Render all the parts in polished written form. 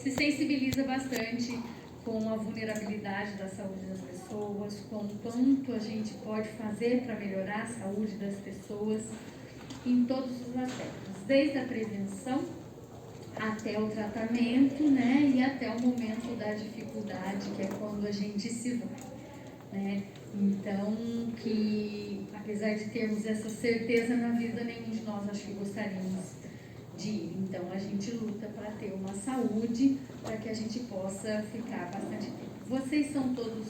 se sensibiliza bastante com a vulnerabilidade da saúde das pessoas, com o quanto a gente pode fazer para melhorar a saúde das pessoas em todos os aspectos, desde a prevenção até o tratamento, né, e até o momento da dificuldade, que é quando a gente se vai, né? Então, que apesar de termos essa certeza na vida, nenhum de nós acho que gostaríamos de ir. Então, a gente luta para ter uma saúde, para que a gente possa ficar bastante tempo. Vocês são todos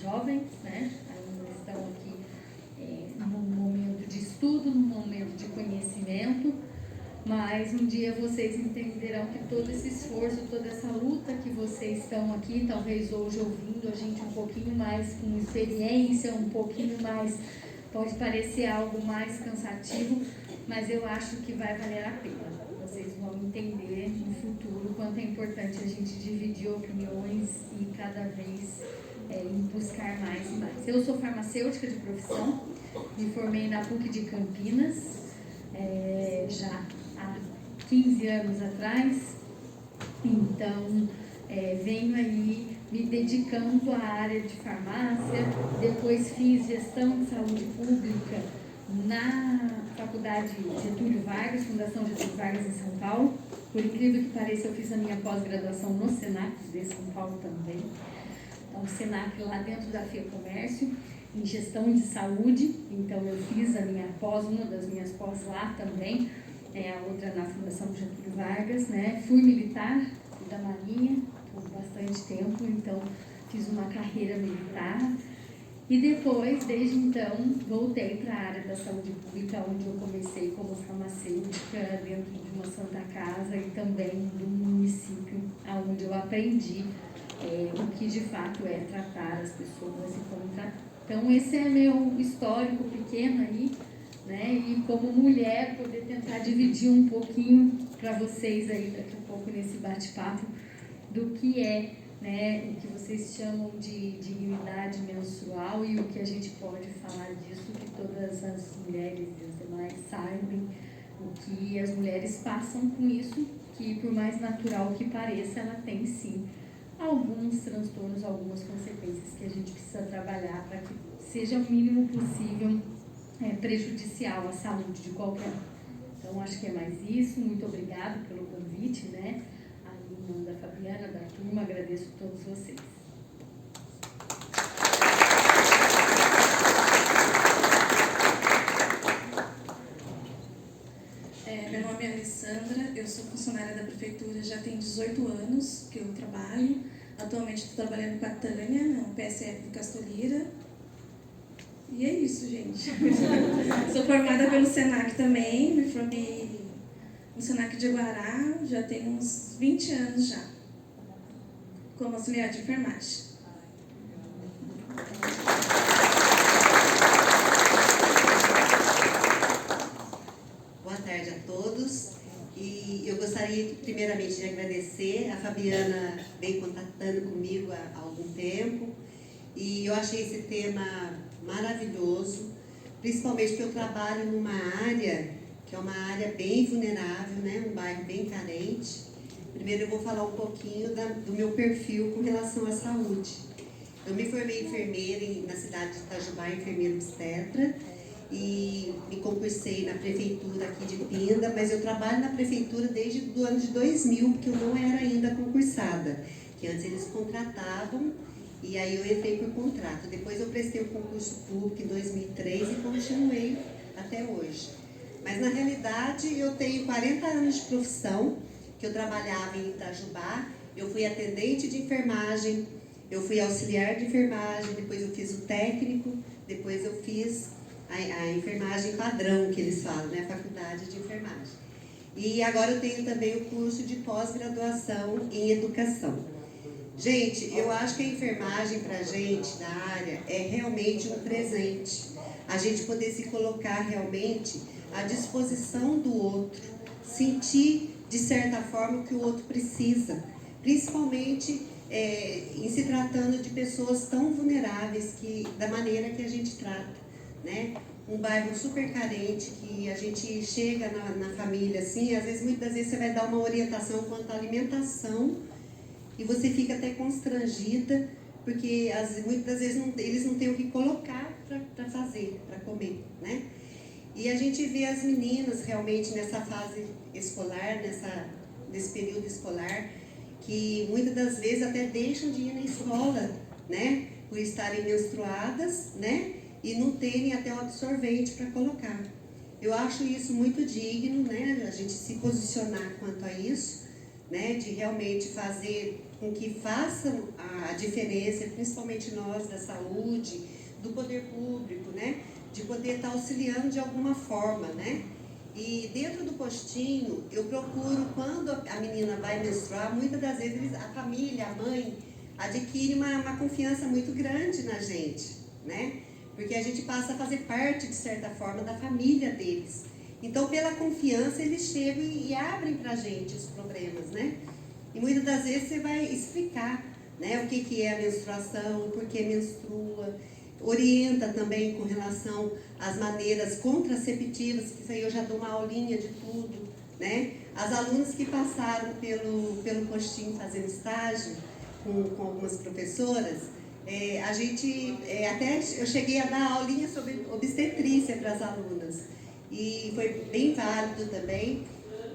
jovens, né? Ainda estão aqui num momento de estudo, num momento de conhecimento, mas um dia vocês entenderão que todo esse esforço, toda essa luta que vocês estão aqui, talvez hoje ouvindo a gente um pouquinho mais com experiência, um pouquinho mais, pode parecer algo mais cansativo, mas eu acho que vai valer a pena. Vocês vão entender no futuro o quanto é importante a gente dividir opiniões e cada vez buscar mais e mais. Eu sou farmacêutica de profissão, me formei na PUC de Campinas, já há 15 anos atrás, então venho aí me dedicando à área de farmácia, depois fiz gestão de saúde pública na Faculdade Getúlio Vargas, Fundação Getúlio Vargas em São Paulo. Por incrível que pareça, eu fiz a minha pós-graduação no Senac de São Paulo também. Então, o Senac lá dentro da FEComércio, em gestão de saúde, então eu fiz a minha pós, uma das minhas pós lá também, a outra na Fundação Getúlio Vargas, né? Fui militar, fui da Marinha por bastante tempo, então fiz uma carreira militar. E depois, desde então, voltei para a área da saúde pública, onde eu comecei como farmacêutica dentro de uma Santa Casa e também do município, onde eu aprendi o que de fato é tratar as pessoas e como tratar. Então, esse é meu histórico pequeno aí, né? E como mulher, poder tentar dividir um pouquinho para vocês aí daqui a pouco nesse bate-papo do que é, né, o que vocês chamam de dignidade menstrual e o que a gente pode falar disso, que todas as mulheres e os demais saibam o que as mulheres passam com isso, que por mais natural que pareça, ela tem sim alguns transtornos, algumas consequências que a gente precisa trabalhar para que seja o mínimo possível prejudicial à saúde de qualquer um. Então, acho que é mais isso. Muito obrigada pelo convite, né? Em nome da Fabiana, da turma, agradeço a todos vocês. Meu nome é Alessandra, eu sou funcionária da Prefeitura, já tem 18 anos que eu trabalho. Atualmente estou trabalhando com a Tânia, no PSF do Castorira. E é isso, gente. Sou formada pelo Senac também, me formei no Senac de Guará, já tem uns 20 anos já, como auxiliar de enfermagem. Boa tarde a todos. E eu gostaria, primeiramente, de agradecer. A Fabiana vem contatando comigo há algum tempo e eu achei esse tema maravilhoso, principalmente porque eu trabalho numa área que é uma área bem vulnerável, né? Um bairro bem carente. Primeiro eu vou falar um pouquinho do meu perfil com relação à saúde. Eu me formei enfermeira na cidade de Itajubá, enfermeira obstetra, e me concursei na prefeitura aqui de Pinda, mas eu trabalho na prefeitura desde o ano de 2000, porque eu não era ainda concursada, que antes eles contratavam e aí eu entrei por contrato. Depois eu prestei o concurso público em 2003 e continuei até hoje. Mas na realidade eu tenho 40 anos de profissão, que eu trabalhava em Itajubá, eu fui atendente de enfermagem, eu fui auxiliar de enfermagem, depois eu fiz o técnico, depois eu fiz a enfermagem padrão, que eles falam, né? A faculdade de enfermagem. E agora eu tenho também o curso de pós-graduação em educação. Gente, eu acho que a enfermagem para a gente da área é realmente um presente. A gente poder se colocar realmente à disposição do outro, sentir de certa forma o que o outro precisa, principalmente em se tratando de pessoas tão vulneráveis da maneira que a gente trata. Né? Um bairro super carente, que a gente chega na família assim, às vezes, muitas vezes você vai dar uma orientação quanto à alimentação e você fica até constrangida, porque muitas das vezes eles não têm o que colocar para fazer, para comer, né? E a gente vê as meninas realmente nessa fase escolar, nesse período escolar, que muitas das vezes até deixam de ir na escola, né? Por estarem menstruadas, né? E não terem até o absorvente para colocar. Eu acho isso muito digno, né? A gente se posicionar quanto a isso, né? De realmente fazer com que façam a diferença, principalmente nós da saúde, do poder público, né? De poder estar auxiliando de alguma forma, né? E dentro do postinho, eu procuro, quando a menina vai menstruar, muitas das vezes a família, a mãe, adquire uma confiança muito grande na gente, né? Porque a gente passa a fazer parte, de certa forma, da família deles. Então, pela confiança, eles chegam e abrem para a gente os problemas, né? E muitas das vezes você vai explicar, né, o que é a menstruação, por que menstrua, orienta também com relação às maneiras contraceptivas, que isso aí eu já dou uma aulinha de tudo, né? As alunas que passaram pelo postinho fazendo estágio com algumas professoras, até eu cheguei a dar aulinha sobre obstetrícia para as alunas, e foi bem válido também.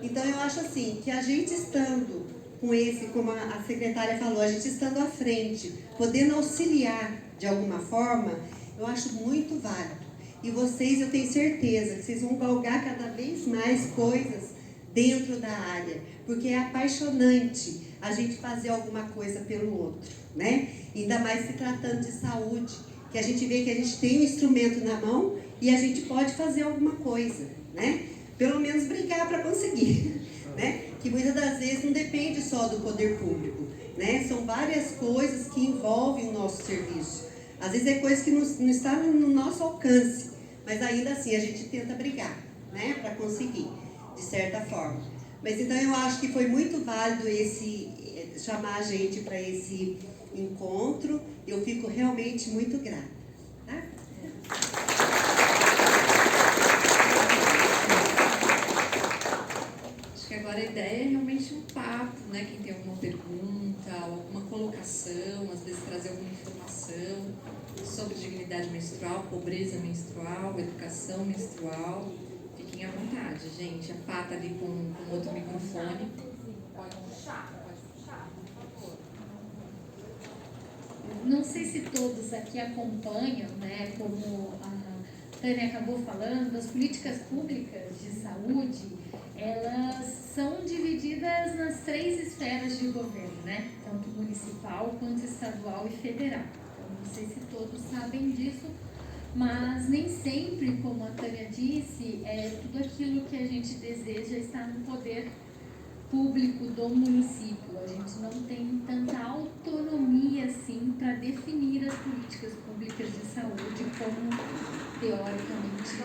Então eu acho assim, que a gente estando como a secretária falou, a gente estando à frente, podendo auxiliar de alguma forma, eu acho muito válido. E vocês, eu tenho certeza que vocês vão galgar cada vez mais coisas dentro da área, porque é apaixonante a gente fazer alguma coisa pelo outro, né? Ainda mais se tratando de saúde, que a gente vê que a gente tem um instrumento na mão e a gente pode fazer alguma coisa, né? Pelo menos brigar para conseguir, né? Que muitas das vezes não depende só do poder público, né? São várias coisas que envolvem o nosso serviço. Às vezes é coisa que não está no nosso alcance, mas ainda assim a gente tenta brigar, né? Para conseguir, de certa forma. Mas então eu acho que foi muito válido chamar a gente para esse encontro. Eu fico realmente muito grata, tá? Agora a ideia é realmente um papo, né? Quem tem alguma pergunta, alguma colocação, às vezes trazer alguma informação sobre dignidade menstrual, pobreza menstrual, educação menstrual. Fiquem à vontade, gente. A Pá tá ali com outro microfone. Pode puxar, por favor. Não sei se todos aqui acompanham, né, como a Tânia acabou falando, as políticas públicas de saúde, elas são divididas nas 3 esferas de governo, né? Tanto municipal quanto estadual e federal. Então, não sei se todos sabem disso, mas nem sempre, como a Tânia disse, tudo aquilo que a gente deseja está no poder público do município. A gente não tem tanta autonomia assim para definir as políticas públicas de saúde como, teoricamente,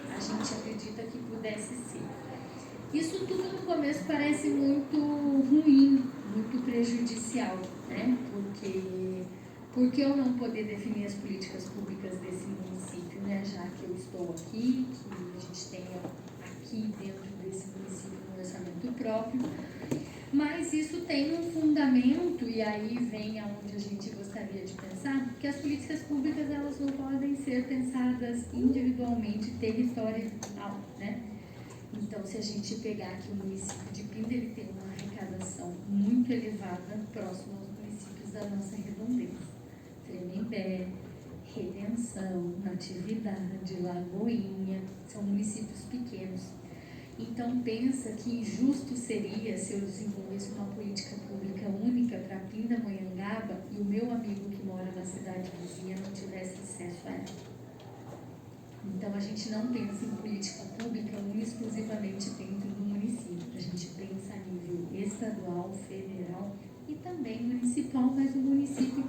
a gente acredita que pudesse ser. Isso tudo no começo parece muito ruim, muito prejudicial, né? Porque eu não poder definir as políticas públicas desse município, né? Já que eu estou aqui, que a gente tem aqui dentro desse município um orçamento próprio. Mas isso tem um fundamento, e aí vem aonde a gente gostaria de pensar, que as políticas públicas elas não podem ser pensadas individualmente, territorial, né? Então, se a gente pegar aqui o município de Pinda, ele tem uma arrecadação muito elevada, próximo aos municípios da nossa redondeza. Tremembé, Redenção, Natividade, Lagoinha, são municípios pequenos. Então, pensa que injusto seria se eu desenvolvesse uma política pública única para Pindamonhangaba e o meu amigo que mora na cidade vizinha não tivesse acesso a ela. Então, a gente não pensa em política pública exclusivamente dentro do município. A gente pensa a nível estadual, federal e também municipal, mas o município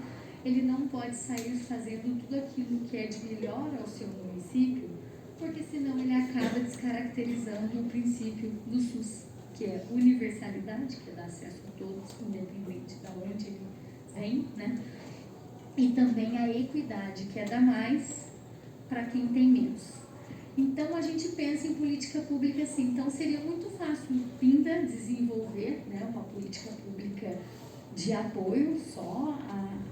ele não pode sair fazendo tudo aquilo que é de melhor ao seu município, porque senão ele acaba descaracterizando o princípio do SUS, que é universalidade, que dá acesso a todos, independente de onde ele vem, né? E também a equidade, que é dar mais para quem tem menos. Então, a gente pensa em política pública assim. Então, seria muito fácil Pinda desenvolver, né, uma política pública de apoio só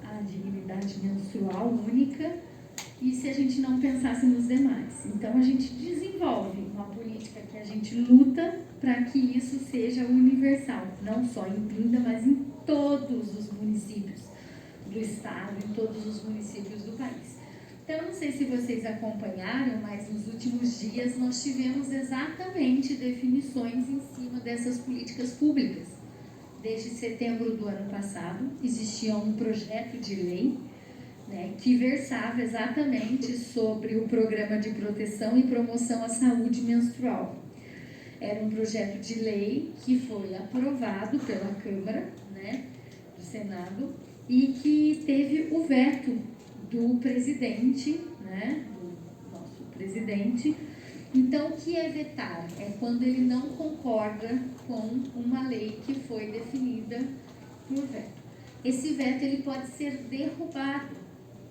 à dignidade menstrual única, e se a gente não pensasse nos demais. Então, a gente desenvolve uma política que a gente luta para que isso seja universal, não só em Pinda, mas em todos os municípios do estado, em todos os municípios do país. Então, não sei se vocês acompanharam, mas nos últimos dias nós tivemos exatamente definições em cima dessas políticas públicas. Desde setembro do ano passado, existia um projeto de lei, né, que versava exatamente sobre o Programa de Proteção e Promoção à Saúde Menstrual. Era um projeto de lei que foi aprovado pela Câmara, né, do Senado, e que teve o veto do presidente, né, do nosso presidente. Então, o que é vetar? É quando ele não concorda com uma lei que foi definida por veto. Esse veto ele pode ser derrubado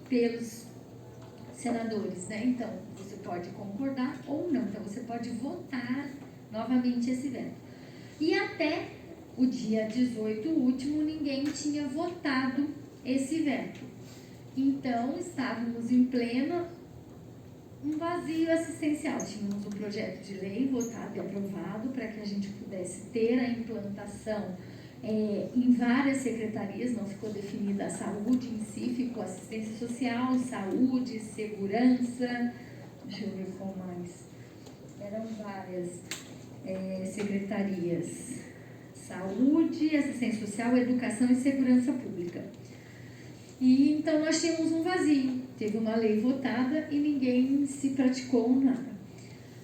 pelos senadores, né? Então, você pode concordar ou não. Então, você pode votar novamente esse veto. E até o dia 18 último, ninguém tinha votado esse veto. Então, estávamos em pleno um vazio assistencial. Tínhamos um projeto de lei votado e aprovado para que a gente pudesse ter a implantação em várias secretarias, não ficou definida a saúde em si, ficou assistência social, saúde, segurança, deixa eu ver qual mais, eram várias secretarias, saúde, assistência social, educação e segurança pública. E então nós tínhamos um vazio, teve uma lei votada e ninguém se praticou nada.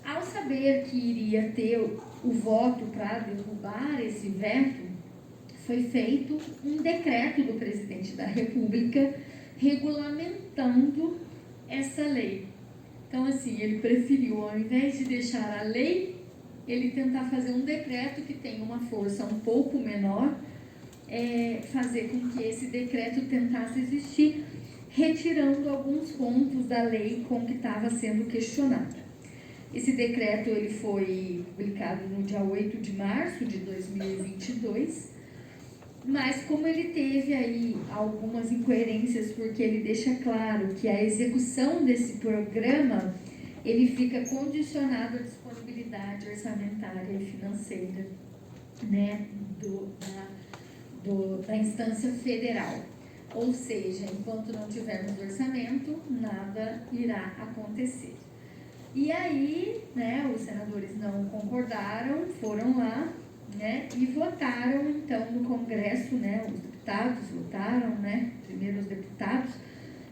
Ao saber que iria ter o voto para derrubar esse veto, foi feito um decreto do presidente da República regulamentando essa lei. Então, assim, ele preferiu, ao invés de deixar a lei, ele tentar fazer um decreto que tem uma força um pouco menor, fazer com que esse decreto tentasse existir, retirando alguns pontos da lei com que estava sendo questionada. Esse decreto ele foi publicado no dia 8 de março de 2022, mas como ele teve aí algumas incoerências, porque ele deixa claro que a execução desse programa, ele fica condicionado à disponibilidade orçamentária e financeira, né, da instância federal. Ou seja, enquanto não tivermos orçamento, nada irá acontecer. E aí, né, os senadores não concordaram, foram lá, né, e votaram, então, no Congresso, né, os deputados votaram, né, primeiro os deputados,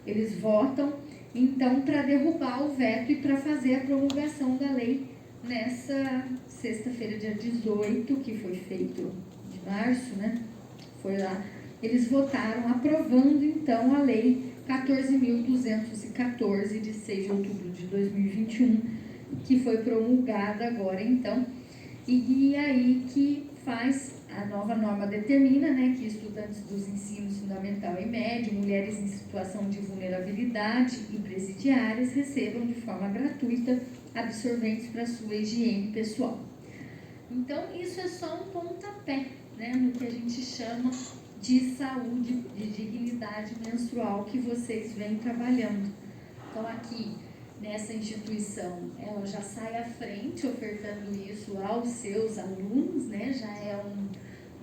eles votam, então, para derrubar o veto e para fazer a promulgação da lei nessa sexta-feira, dia 18, que foi feito de março, né, foi lá, eles votaram aprovando, então, a lei 14.214, de 6 de outubro de 2021, que foi promulgada agora, então, e aí que faz, a nova norma determina, né, que estudantes dos ensinos fundamental e médio, mulheres em situação de vulnerabilidade e presidiárias recebam de forma gratuita absorventes para sua higiene pessoal. Então, isso é só um pontapé, né, no que a gente chama de saúde, de dignidade menstrual que vocês vêm trabalhando. Então, aqui, nessa instituição, ela já sai à frente ofertando isso aos seus alunos, né? Já é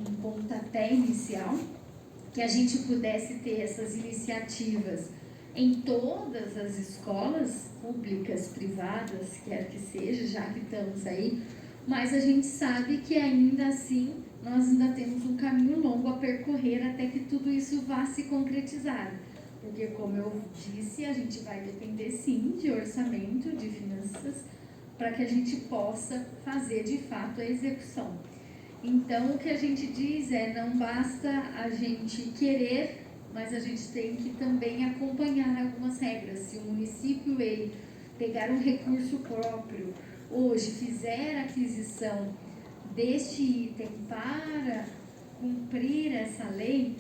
um pontapé inicial, que a gente pudesse ter essas iniciativas em todas as escolas públicas, privadas, quer que seja, já que estamos aí, mas a gente sabe que ainda assim nós ainda temos um caminho longo a percorrer até que tudo isso vá se concretizar. Porque, como eu disse, a gente vai depender sim de orçamento, de finanças, para que a gente possa fazer de fato a execução. Então, o que a gente diz é, não basta a gente querer, mas a gente tem que também acompanhar algumas regras. Se o município ele pegar um recurso próprio, hoje fizer a aquisição deste item para cumprir essa lei,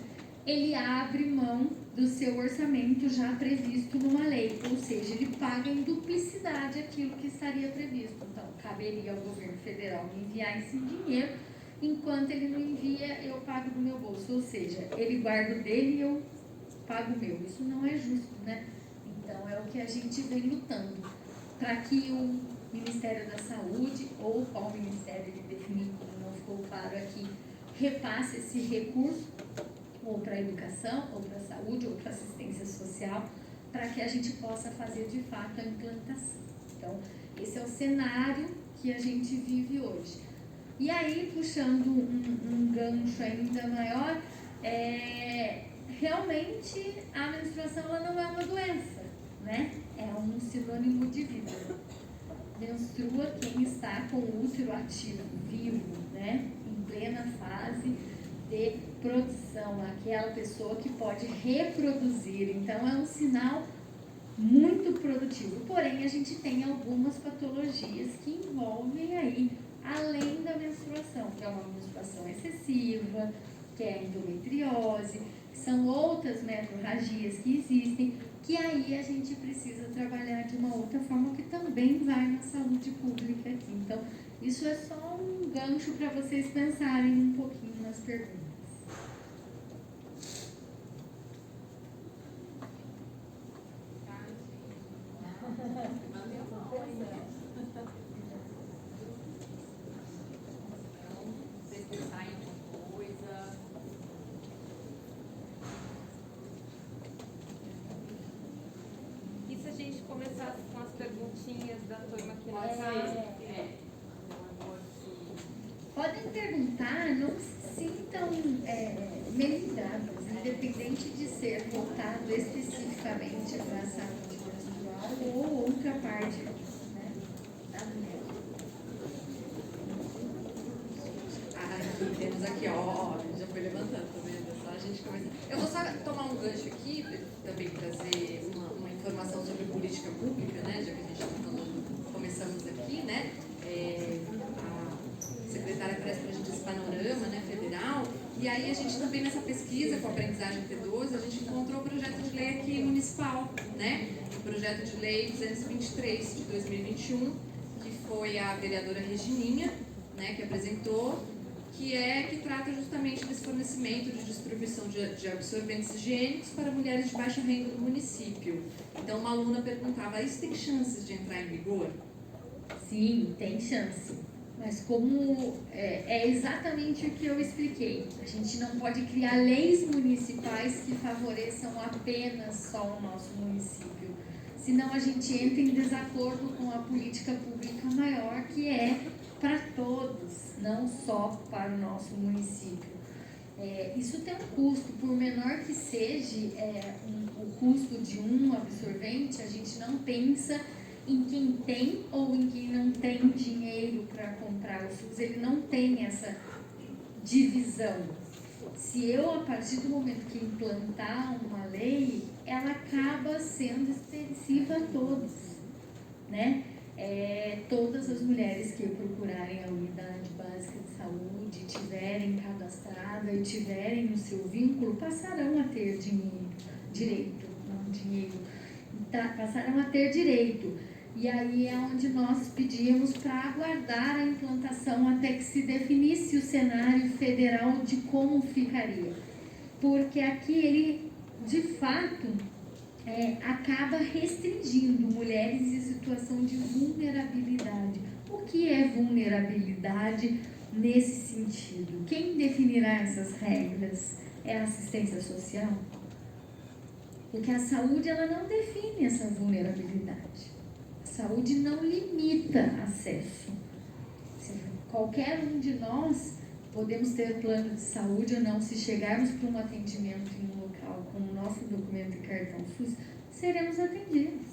ele abre mão do seu orçamento já previsto numa lei, ou seja, ele paga em duplicidade aquilo que estaria previsto. Então, caberia ao governo federal enviar esse dinheiro enquanto ele não envia, eu pago do meu bolso. Ou seja, ele guarda o dele e eu pago o meu. Isso não é justo, né? Então, é o que a gente vem lutando. Para que o Ministério da Saúde, ou qual ministério ele definir, como não ficou claro aqui, repasse esse recurso, ou para a educação, ou para a saúde, ou para a assistência social, para que a gente possa fazer de fato a implantação. Então, esse é o cenário que a gente vive hoje. E aí, puxando um gancho ainda maior, realmente a menstruação ela não é uma doença, né? É um sinônimo de vida. Menstrua quem está com o útero ativo, vivo, né? Em plena fase de produção, aquela pessoa que pode reproduzir. Então, é um sinal muito produtivo. Porém, a gente tem algumas patologias que envolvem aí, além da menstruação, que é uma menstruação excessiva, que é a endometriose, que são outras metrorragias que existem, que aí a gente precisa trabalhar de uma outra forma que também vai na saúde pública aqui. Então, isso é só um gancho para vocês pensarem um pouquinho nas perguntas. E se a gente começasse com as perguntinhas da turma aqui na sala? Podem perguntar, não se sintam melindradas, independente de ser voltado especificamente para a saúde menstrual ou outra parte, né, da mulher. Temos aqui, ó, já foi levantando, tá vendo? Só a gente começa. Eu vou só tomar um gancho aqui, também trazer uma informação sobre política pública, né? Já que a gente está falando, começamos aqui, né? A secretária traz para a gente esse panorama, né, federal, e aí a gente também nessa pesquisa com a aprendizagem T12, a gente encontrou o projeto de lei aqui municipal, né? O projeto de lei 223 de 2021, que foi a vereadora Regininha, né, que apresentou, que trata justamente desse fornecimento de distribuição de absorventes higiênicos para mulheres de baixa renda do município. Então, uma aluna perguntava, isso tem chances de entrar em vigor? Sim, tem chance. Mas como é exatamente o que eu expliquei, a gente não pode criar leis municipais que favoreçam apenas só o nosso município. Senão a gente entra em desacordo com a política pública maior, que é para todos, não só para o nosso município. Isso tem um custo, por menor que seja o custo de um absorvente, a gente não pensa em quem tem ou em quem não tem dinheiro para comprar o SUS, ele não tem essa divisão. Se eu, a partir do momento que implantar uma lei, ela acaba sendo extensiva a todos, né? Todas as mulheres que procurarem a unidade básica de saúde, tiverem cadastrada e tiverem o seu vínculo, passarão a ter passarão a ter direito. E aí é onde nós pedimos para aguardar a implantação até que se definisse o cenário federal de como ficaria. Porque aqui ele, de fato, acaba restringindo mulheres em situação de vulnerabilidade. O que é vulnerabilidade nesse sentido? Quem definirá essas regras? É a assistência social? Porque a saúde ela não define essa vulnerabilidade. A saúde não limita acesso. Qualquer um de nós podemos ter plano de saúde ou não, se chegarmos para um atendimento em um local com o nosso documento e cartão SUS, seremos atendidos,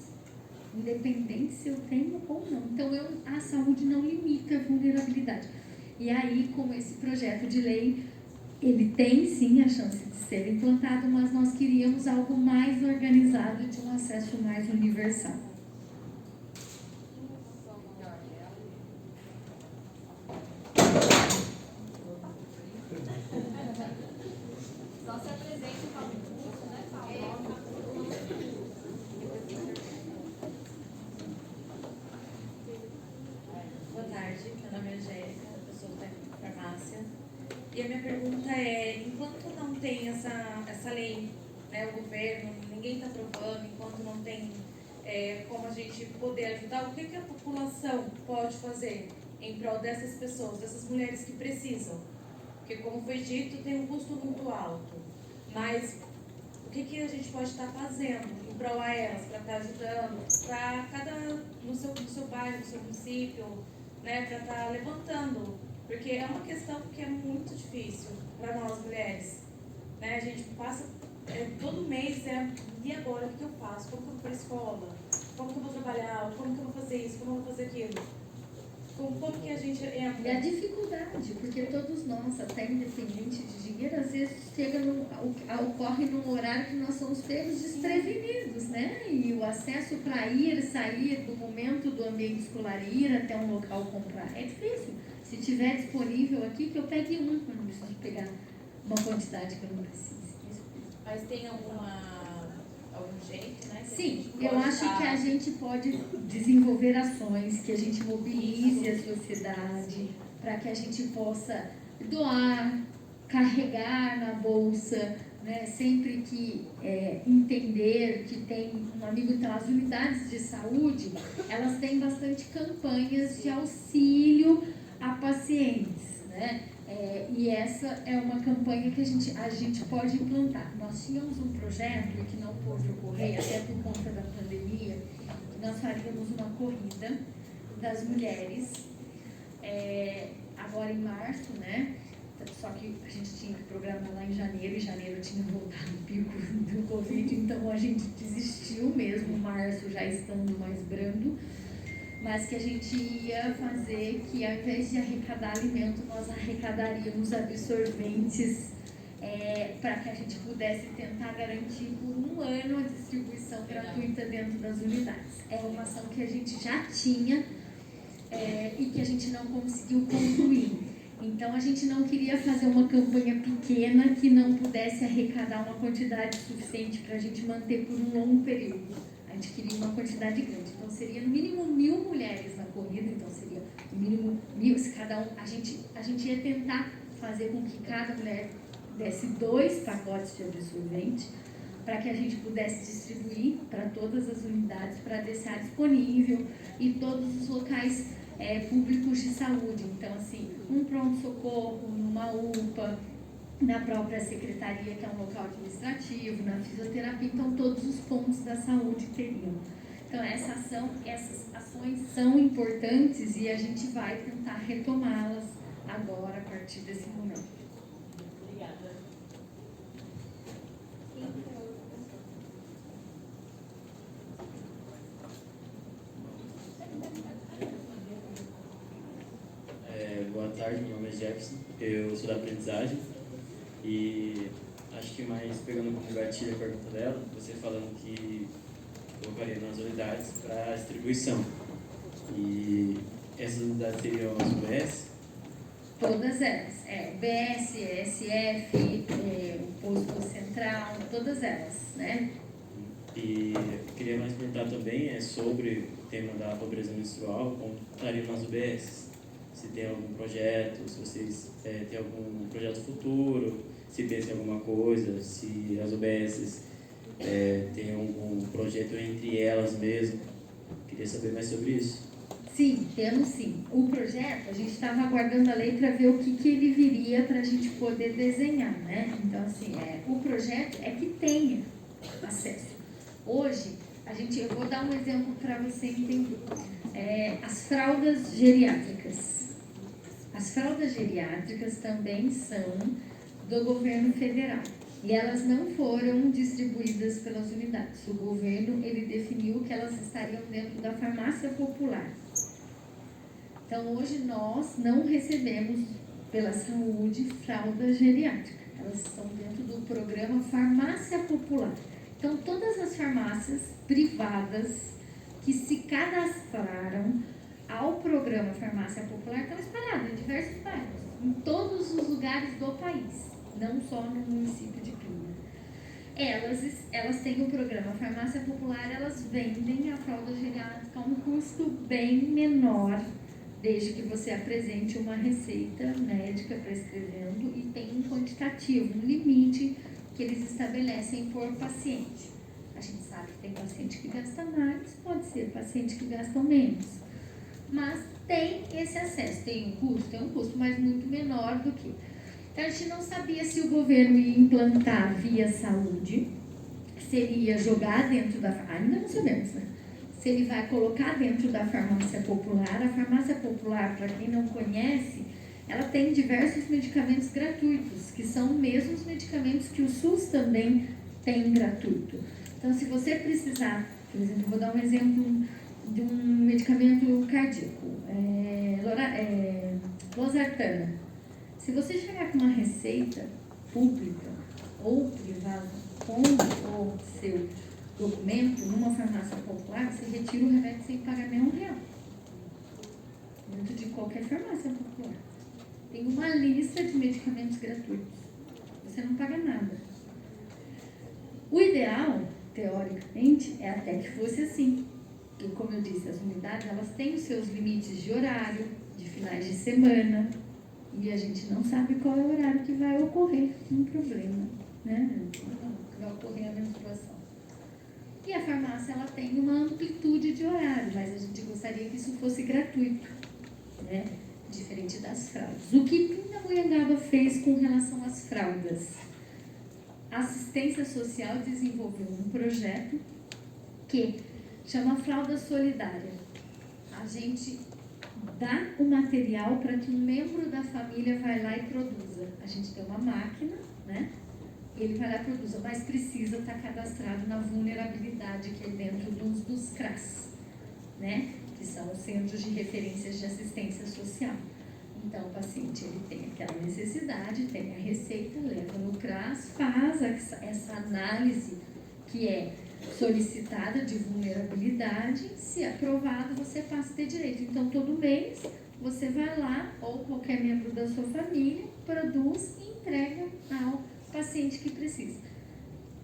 independente se eu tenho ou não. Então, a saúde não limita a vulnerabilidade. E aí, com esse projeto de lei, ele tem sim a chance de ser implantado, mas nós queríamos algo mais organizado, de um acesso mais universal. Só se apresenta para o curso, né, Paulo? Boa tarde, meu nome é Angélica, eu sou técnica de farmácia. E a minha pergunta é, enquanto não tem essa lei, né, o governo, ninguém está aprovando, enquanto não tem como a gente poder ajudar, o que a população pode fazer em prol dessas pessoas, dessas mulheres que precisam? Porque, como foi dito, tem um custo muito alto. Mas o que a gente pode estar fazendo em prol a elas, para estar ajudando, para no seu bairro, no seu município, né, para estar levantando? Porque é uma questão que é muito difícil para nós mulheres. Né? A gente passa todo mês, e agora o que eu faço? Como que eu vou para a escola? Como que eu vou trabalhar? Como que eu vou fazer isso? Como eu vou fazer aquilo? Como que a gente entra? E a dificuldade, porque todos nós, até independente de dinheiro, às vezes ocorre num horário que nós somos pegos desprevenidos, né? E o acesso para ir, sair do momento do ambiente escolar e ir até um local comprar é difícil. Se tiver disponível aqui, que eu pegue um, eu não preciso pegar uma quantidade que eu não preciso. Mas tem algum jeito, né? Sim, eu acho que a gente pode desenvolver ações, que a gente mobilize a sociedade para que a gente possa doar, carregar na bolsa, né? Sempre que entender que tem um amigo, então as unidades de saúde, elas têm bastante campanhas de auxílio a pacientes, né? E essa é uma campanha que a gente pode implantar. Nós tínhamos um projeto que não pôde ocorrer, até por conta da pandemia, nós faríamos uma corrida das mulheres, agora em março, né? Só que a gente tinha que programar lá em janeiro, e janeiro tinha voltado o pico do Covid, então a gente desistiu mesmo, março já estando mais brando, mas que a gente ia fazer que, ao invés de arrecadar alimento, nós arrecadaríamos absorventes para que a gente pudesse tentar garantir por um ano a distribuição gratuita dentro das unidades. É uma ação que a gente já tinha e que a gente não conseguiu concluir. Então, a gente não queria fazer uma campanha pequena que não pudesse arrecadar uma quantidade suficiente para a gente manter por um longo período. A gente queria uma quantidade grande. Então, seria no mínimo 1.000 mulheres na corrida. Então, seria no mínimo 1.000. Se cada um, a gente ia tentar fazer com que cada mulher desse 2 pacotes de absorvente para que a gente pudesse distribuir para todas as unidades, para deixar disponível e todos os locais públicos de saúde. Então, assim, um pronto-socorro, numa UPA, na própria secretaria, que é um local administrativo, na fisioterapia, então todos os pontos da saúde teriam. Então, essas ações são importantes e a gente vai tentar retomá-las agora, a partir desse momento. Obrigada. Boa tarde, meu nome é Jefferson, eu sou da aprendizagem e acho que mais pegando como gatilho a pergunta dela, você falando que colocaria nas unidades para distribuição. E essas unidades seriam as UBS? Todas elas. UBS, ESF, o posto central, todas elas, né? E eu queria mais perguntar também sobre o tema da pobreza menstrual, como estariam nas UBS? Se tem algum projeto, se vocês têm algum projeto futuro, se pensam em alguma coisa, se as UBS têm algum projeto entre elas mesmo. Queria saber mais sobre isso. Sim, temos sim. O projeto, a gente estava aguardando a lei para ver o que ele viria para a gente poder desenhar, né? Então, assim, o projeto é que tenha acesso. Hoje, eu vou dar um exemplo para você entender. As fraldas geriátricas. As fraldas geriátricas também são do governo federal e elas não foram distribuídas pelas unidades. O governo, ele definiu que elas estariam dentro da farmácia popular. Então, hoje nós não recebemos pela saúde fralda geriátrica. Elas estão dentro do programa Farmácia Popular. Então, todas as farmácias privadas que se cadastraram ao programa Farmácia Popular estão espalhadas em diversos bairros, em todos os lugares do país, não só no município de Cleveland. Elas têm o programa Farmácia Popular, elas vendem a fralda geriátrica a um custo bem menor desde que você apresente uma receita médica prescrevendo e tem um quantitativo, um limite que eles estabelecem por paciente. A gente sabe que tem paciente que gasta mais, pode ser paciente que gasta menos, mas tem esse acesso, tem um custo, mas muito menor do que. Então a gente não sabia se o governo ia implantar via saúde, se ele ia jogar dentro da, ainda não sabemos, né? Se ele vai colocar dentro da farmácia popular. A farmácia popular, para quem não conhece, ela tem diversos medicamentos gratuitos, que são os mesmos medicamentos que o SUS também tem gratuito. Então, se você precisar, por exemplo, vou dar um exemplo de um medicamento cardíaco, losartana. Se você chegar com uma receita pública ou privada com o seu documento numa farmácia popular, você retira o remédio sem pagar nem R$1. Dentro de qualquer farmácia popular. Tem uma lista de medicamentos gratuitos. Você não paga nada. O ideal, teoricamente, é até que fosse assim. E como eu disse, as unidades elas têm os seus limites de horário, de finais de semana, e a gente não sabe qual é o horário que vai ocorrer um problema, né? Que vai ocorrer a menstruação. E a farmácia ela tem uma amplitude de horário, mas a gente gostaria que isso fosse gratuito, né? Diferente das fraldas. O que Pindamonhangaba fez com relação às fraldas? A assistência social desenvolveu um projeto que chama Fralda Solidária. A gente dá o material para que um membro da família vai lá e produza. A gente tem uma máquina, né? Ele vai lá e produza, mas precisa estar cadastrado na vulnerabilidade que é dentro dos CRAS, né? Que são os Centros de Referências de Assistência Social. Então, o paciente ele tem aquela necessidade, tem a receita, leva no CRAS, faz essa análise que é solicitada de vulnerabilidade, se aprovado, você passa a ter direito. Então, todo mês, você vai lá, ou qualquer membro da sua família, produz e entrega ao paciente que precisa.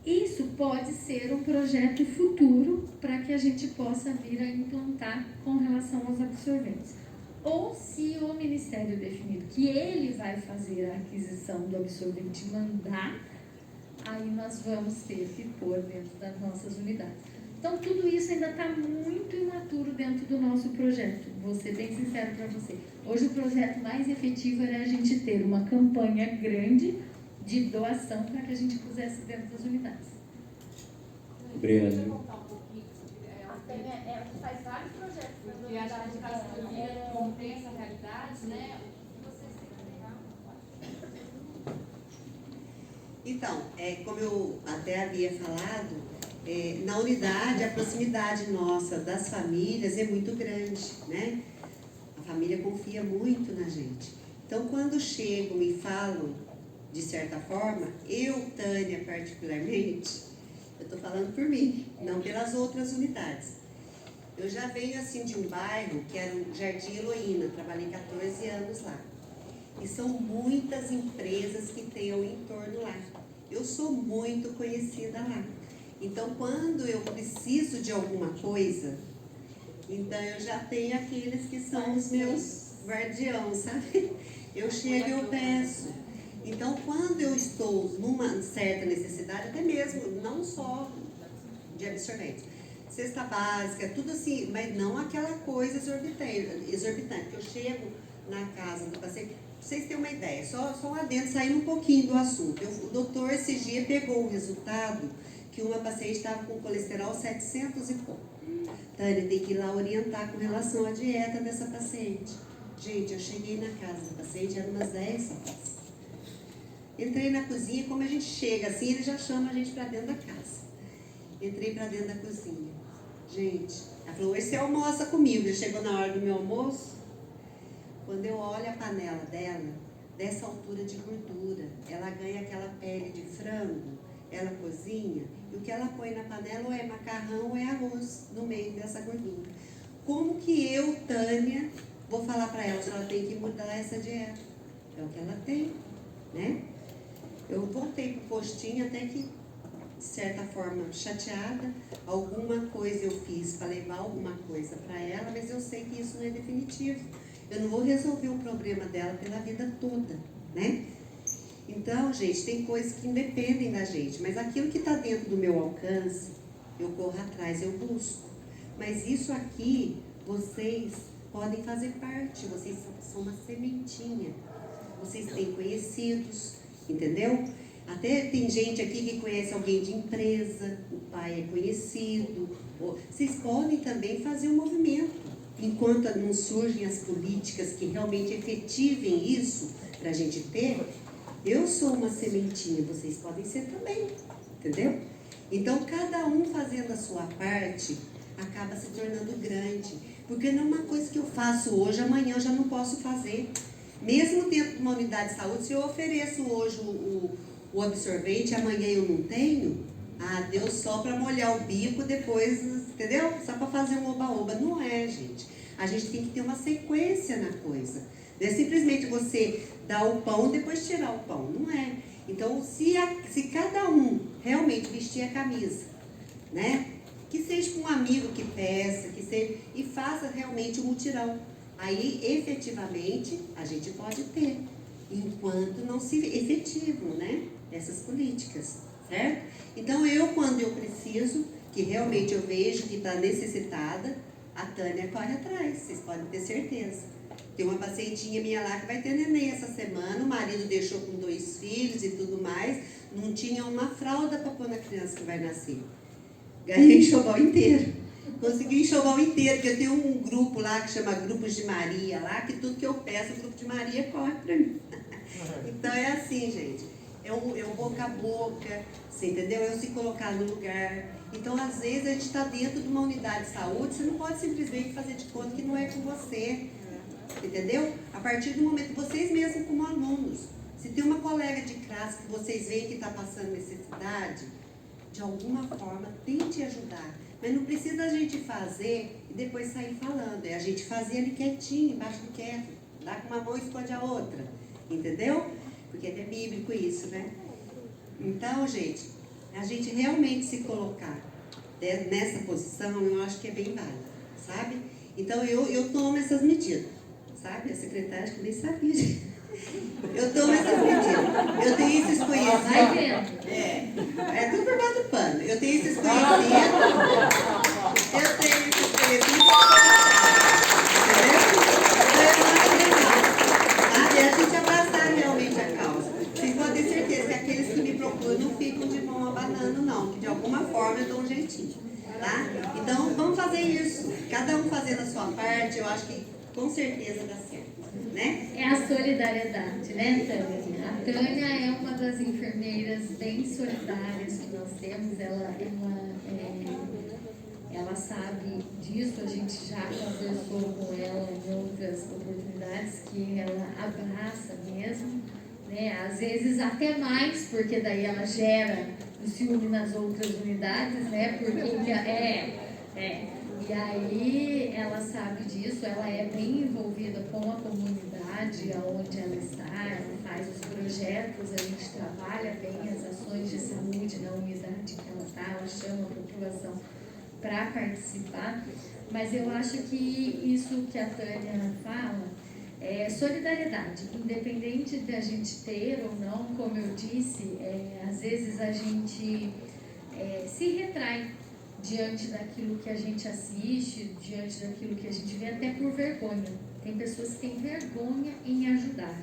Isso pode ser um projeto futuro para que a gente possa vir a implantar com relação aos absorventes. Ou se o Ministério definir que ele vai fazer a aquisição do absorvente e mandar, aí nós vamos ter que pôr dentro das nossas unidades. Então, tudo isso ainda está muito imaturo dentro do nosso projeto. Vou ser bem sincero para você. Hoje, o projeto mais efetivo era a gente ter uma campanha grande de doação para que a gente pusesse dentro das unidades. Obrigado. Deixa eu voltar um pouquinho. Faz vários projetos para a unidade de Castelina, contém essa realidade, né? Vocês têm que Então, como eu até havia falado, na unidade a proximidade nossa das famílias é muito grande, né? A família confia muito na gente. Então, quando chegam e falam, de certa forma, eu, Tânia, particularmente, eu estou falando por mim, não pelas outras unidades. Eu já venho assim de um bairro que era o Jardim Heloína, trabalhei 14 anos lá. E são muitas empresas que têm o entorno lá. Eu sou muito conhecida lá. Então, quando eu preciso de alguma coisa, então eu já tenho aqueles que são os meus guardiões, sabe? Eu chego e eu peço. Então, quando eu estou numa certa necessidade, até mesmo, não só de absorvente, cesta básica, tudo assim, mas não aquela coisa exorbitante, que eu chego na casa do paciente. Pra vocês terem uma ideia, só lá dentro, saindo um pouquinho do assunto. O doutor esse dia pegou o resultado que uma paciente estava com colesterol 700 e pouco. Tânia, tem que ir lá orientar com relação à dieta dessa paciente. Gente, eu cheguei na casa da paciente, eram umas 10 horas. Entrei na cozinha, como a gente chega assim, ele já chama a gente para dentro da casa. Entrei para dentro da cozinha. Gente, ela falou, hoje você almoça comigo. Já chegou na hora do meu almoço. Quando eu olho a panela dela, dessa altura de gordura, ela ganha aquela pele de frango, ela cozinha, e o que ela põe na panela ou é macarrão ou é arroz no meio dessa gordura. Como que eu, Tânia, vou falar para ela que ela tem que mudar essa dieta? É o que ela tem, né? Eu voltei pro postinho até que, de certa forma, chateada, alguma coisa eu fiz para levar alguma coisa para ela, mas eu sei que isso não é definitivo. Eu não vou resolver o problema dela pela vida toda, né? Então, gente, tem coisas que independem da gente, mas aquilo que está dentro do meu alcance, eu corro atrás, eu busco. Mas isso aqui, vocês podem fazer parte, vocês são uma sementinha. Vocês têm conhecidos, entendeu? Até tem gente aqui que conhece alguém de empresa, o pai é conhecido. Vocês podem também fazer um movimento. Enquanto não surgem as políticas que realmente efetivem isso para a gente ter, eu sou uma sementinha, vocês podem ser também, entendeu? Então, cada um fazendo a sua parte, acaba se tornando grande. Porque não é uma coisa que eu faço hoje, amanhã eu já não posso fazer. Mesmo dentro de uma unidade de saúde, se eu ofereço hoje o absorvente, amanhã eu não tenho, deu só para molhar o bico, depois, entendeu? Só para fazer um oba-oba. Não é, gente. A gente tem que ter uma sequência na coisa. Não é simplesmente você dar o pão e depois tirar o pão. Não é. Então, se cada um realmente vestir a camisa, né? Que seja com um amigo que peça, que seja, e faça realmente o mutirão. Aí, efetivamente, a gente pode ter, enquanto não se efetivam, né? Essas políticas, certo? Então, quando eu preciso, que realmente eu vejo que está necessitada, a Tânia corre atrás, vocês podem ter certeza. Tem uma pacientinha minha lá que vai ter neném essa semana, o marido deixou com 2 filhos e tudo mais, não tinha uma fralda para pôr na criança que vai nascer. Ganhei enxoval inteiro. Consegui enxoval inteiro, porque eu tenho um grupo lá que chama Grupos de Maria, lá que tudo que eu peço, o Grupo de Maria corre para mim. Então é assim, gente. É o boca a boca, você entendeu? É o se colocar no lugar. Então, às vezes, a gente está dentro de uma unidade de saúde, você não pode simplesmente fazer de conta que não é com você. Entendeu? A partir do momento, vocês mesmos como alunos, se tem uma colega de classe que vocês veem que está passando necessidade, de alguma forma, tente ajudar. Mas não precisa a gente fazer e depois sair falando. É a gente fazer ali quietinho, embaixo do quieto. Dá com uma mão e esconde a outra. Entendeu? Porque é bíblico isso, né? Então, gente, a gente realmente se colocar nessa posição, eu acho que é bem válido, sabe? Então, eu tomo essas medidas, sabe? A secretária que nem sabia, gente. Eu tomo essas medidas. Eu tenho esses conhecimentos. É tudo por baixo do pano. Eu tenho esses conhecimentos. Entendeu? Então eu acho legal. Sabe? A gente abraçar realmente a causa. Vocês podem ter certeza que aqueles que me procuram não ficam de mão abanando, não. Que de alguma forma eu dou um jeitinho. Tá? Então vamos fazer isso. Cada um fazendo a sua parte, eu acho que com certeza dá certo. Né? É a solidariedade, né, Tânia? A Tânia é uma das enfermeiras bem solidárias que nós temos. Ela sabe disso, a gente já conversou com ela em outras oportunidades, que ela abraça mesmo, né? Às vezes até mais, porque daí ela gera o ciúme nas outras unidades, né? Porque E aí ela sabe disso, ela é bem envolvida com a comunidade onde ela está, ela faz os projetos, a gente trabalha bem as ações de saúde na unidade que ela está, ela chama a população para participar, mas eu acho que isso que a Tânia fala é solidariedade, independente de a gente ter ou não, como eu disse, às vezes a gente se retrai diante daquilo que a gente assiste, diante daquilo que a gente vê, até por vergonha. Tem pessoas que têm vergonha em ajudar,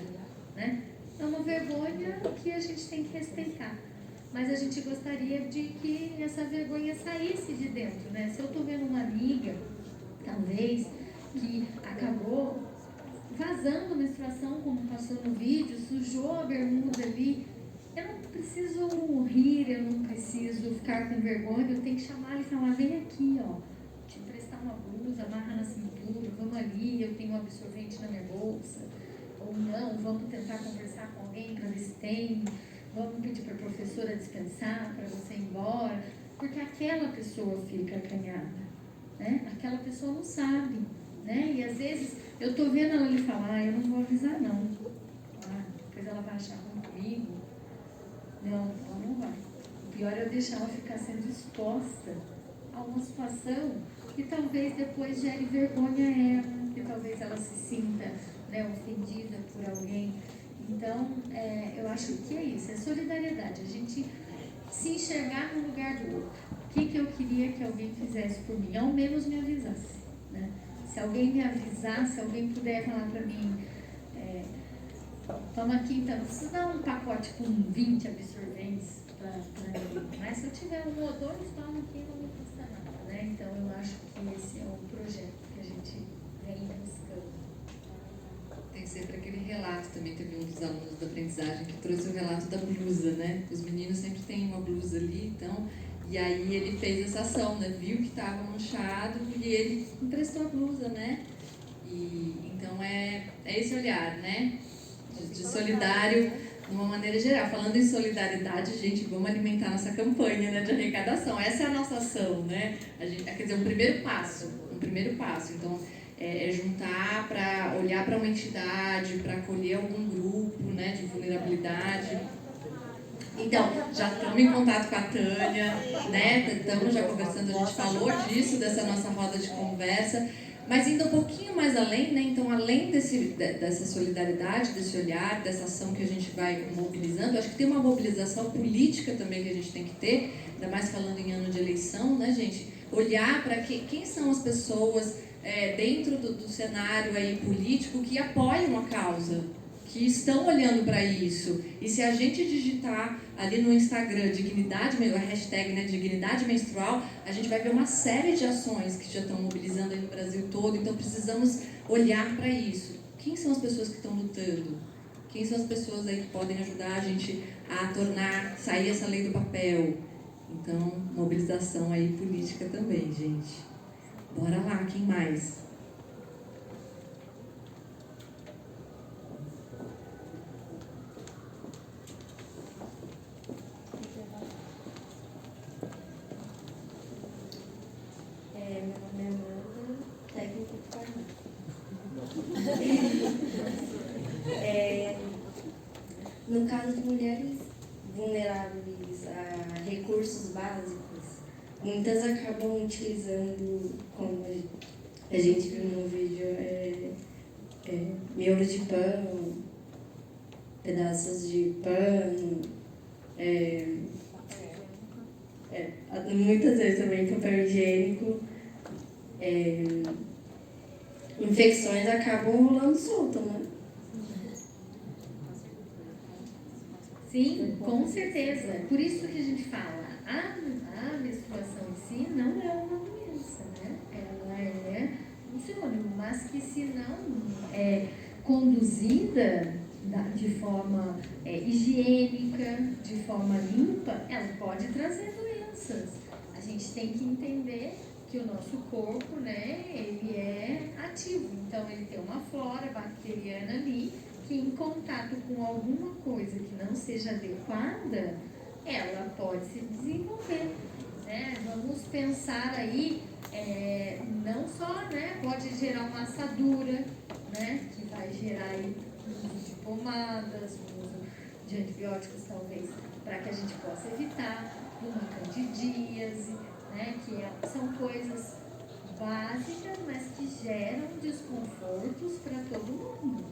né? É uma vergonha que a gente tem que respeitar. Mas a gente gostaria de que essa vergonha saísse de dentro, né? Se eu estou vendo uma amiga, talvez, que acabou vazando a menstruação, como passou no vídeo, sujou a bermuda ali, eu não preciso rir, eu não preciso ficar com vergonha, eu tenho que chamar ele e falar, vem aqui, ó, te emprestar uma blusa, amarra na cintura, vamos ali, eu tenho um absorvente na minha bolsa, ou não, vamos tentar conversar com alguém para ver se tem, vamos pedir para a professora dispensar para você ir embora, porque aquela pessoa fica acanhada, né? Aquela pessoa não sabe, né? E às vezes eu estou vendo ela lhe falar, eu não vou avisar não, depois ela vai achar ruim comigo. Não, ela não vai. O pior é eu deixar ela ficar sendo exposta a uma situação que talvez depois gere vergonha a ela, que talvez ela se sinta, né, ofendida por alguém. Então, eu acho que é isso, é solidariedade, a gente se enxergar no lugar do outro. O que eu queria que alguém fizesse por mim? Ao menos me avisasse, né? Se alguém me avisar, se alguém puder falar para mim, toma aqui então, precisa dar um pacote com 20 absorventes para mim, mas se eu tiver um ou dois, toma aqui, não me custa nada, né? Então eu acho que esse é o projeto que a gente vem buscando. Tem sempre aquele relato, também teve um dos alunos da aprendizagem que trouxe o relato da blusa, né? Os meninos sempre têm uma blusa ali, então, e aí ele fez essa ação, né? Viu que estava manchado e ele emprestou a blusa, né? E então é esse olhar, né? De solidário de uma maneira geral. Falando em solidariedade, gente, vamos alimentar nossa campanha, né, de arrecadação. Essa é a nossa ação, né? Quer dizer, um primeiro passo. Então, juntar para olhar para uma entidade, para acolher algum grupo, né, de vulnerabilidade. Então, já estamos em contato com a Tânia, né? Estamos já conversando, a gente falou disso, dessa nossa roda de conversa. Mas indo um pouquinho mais além, né? Então, além dessa solidariedade, desse olhar, dessa ação que a gente vai mobilizando, acho que tem uma mobilização política também que a gente tem que ter, ainda mais falando em ano de eleição, né, gente? Olhar para quem são as pessoas dentro do cenário aí político que apoiam a causa, que estão olhando para isso. E se a gente digitar ali no Instagram dignidade, a hashtag, né, dignidade menstrual, a gente vai ver uma série de ações que já estão mobilizando aí no Brasil todo. Então precisamos olhar para isso. Quem são as pessoas que estão lutando? Quem são as pessoas aí que podem ajudar a gente a sair essa lei do papel? Então, mobilização aí política também, gente. Bora lá, quem mais? Meu nome é Amanda, técnico de farmácia. No caso de mulheres vulneráveis a recursos básicos, muitas acabam utilizando, como a gente viu no vídeo, miolo de pão, pedaços de pano, muitas vezes também papel higiênico. Infecções acabam rolando solto, né? Sim, com certeza. Por isso que a gente fala, a menstruação em si não é uma doença, né? Ela é um sinônimo, mas que se não é conduzida de forma higiênica, de forma limpa, ela pode trazer doenças. A gente tem que entender que o nosso corpo, né, ele é ativo, então ele tem uma flora bacteriana ali que em contato com alguma coisa que não seja adequada, ela pode se desenvolver, né? Vamos pensar aí, não só, né, pode gerar uma assadura, né, que vai gerar aí o uso de pomadas, o uso de antibióticos talvez, para que a gente possa evitar uma candidíase, né, que são coisas básicas, mas que geram desconfortos para todo mundo,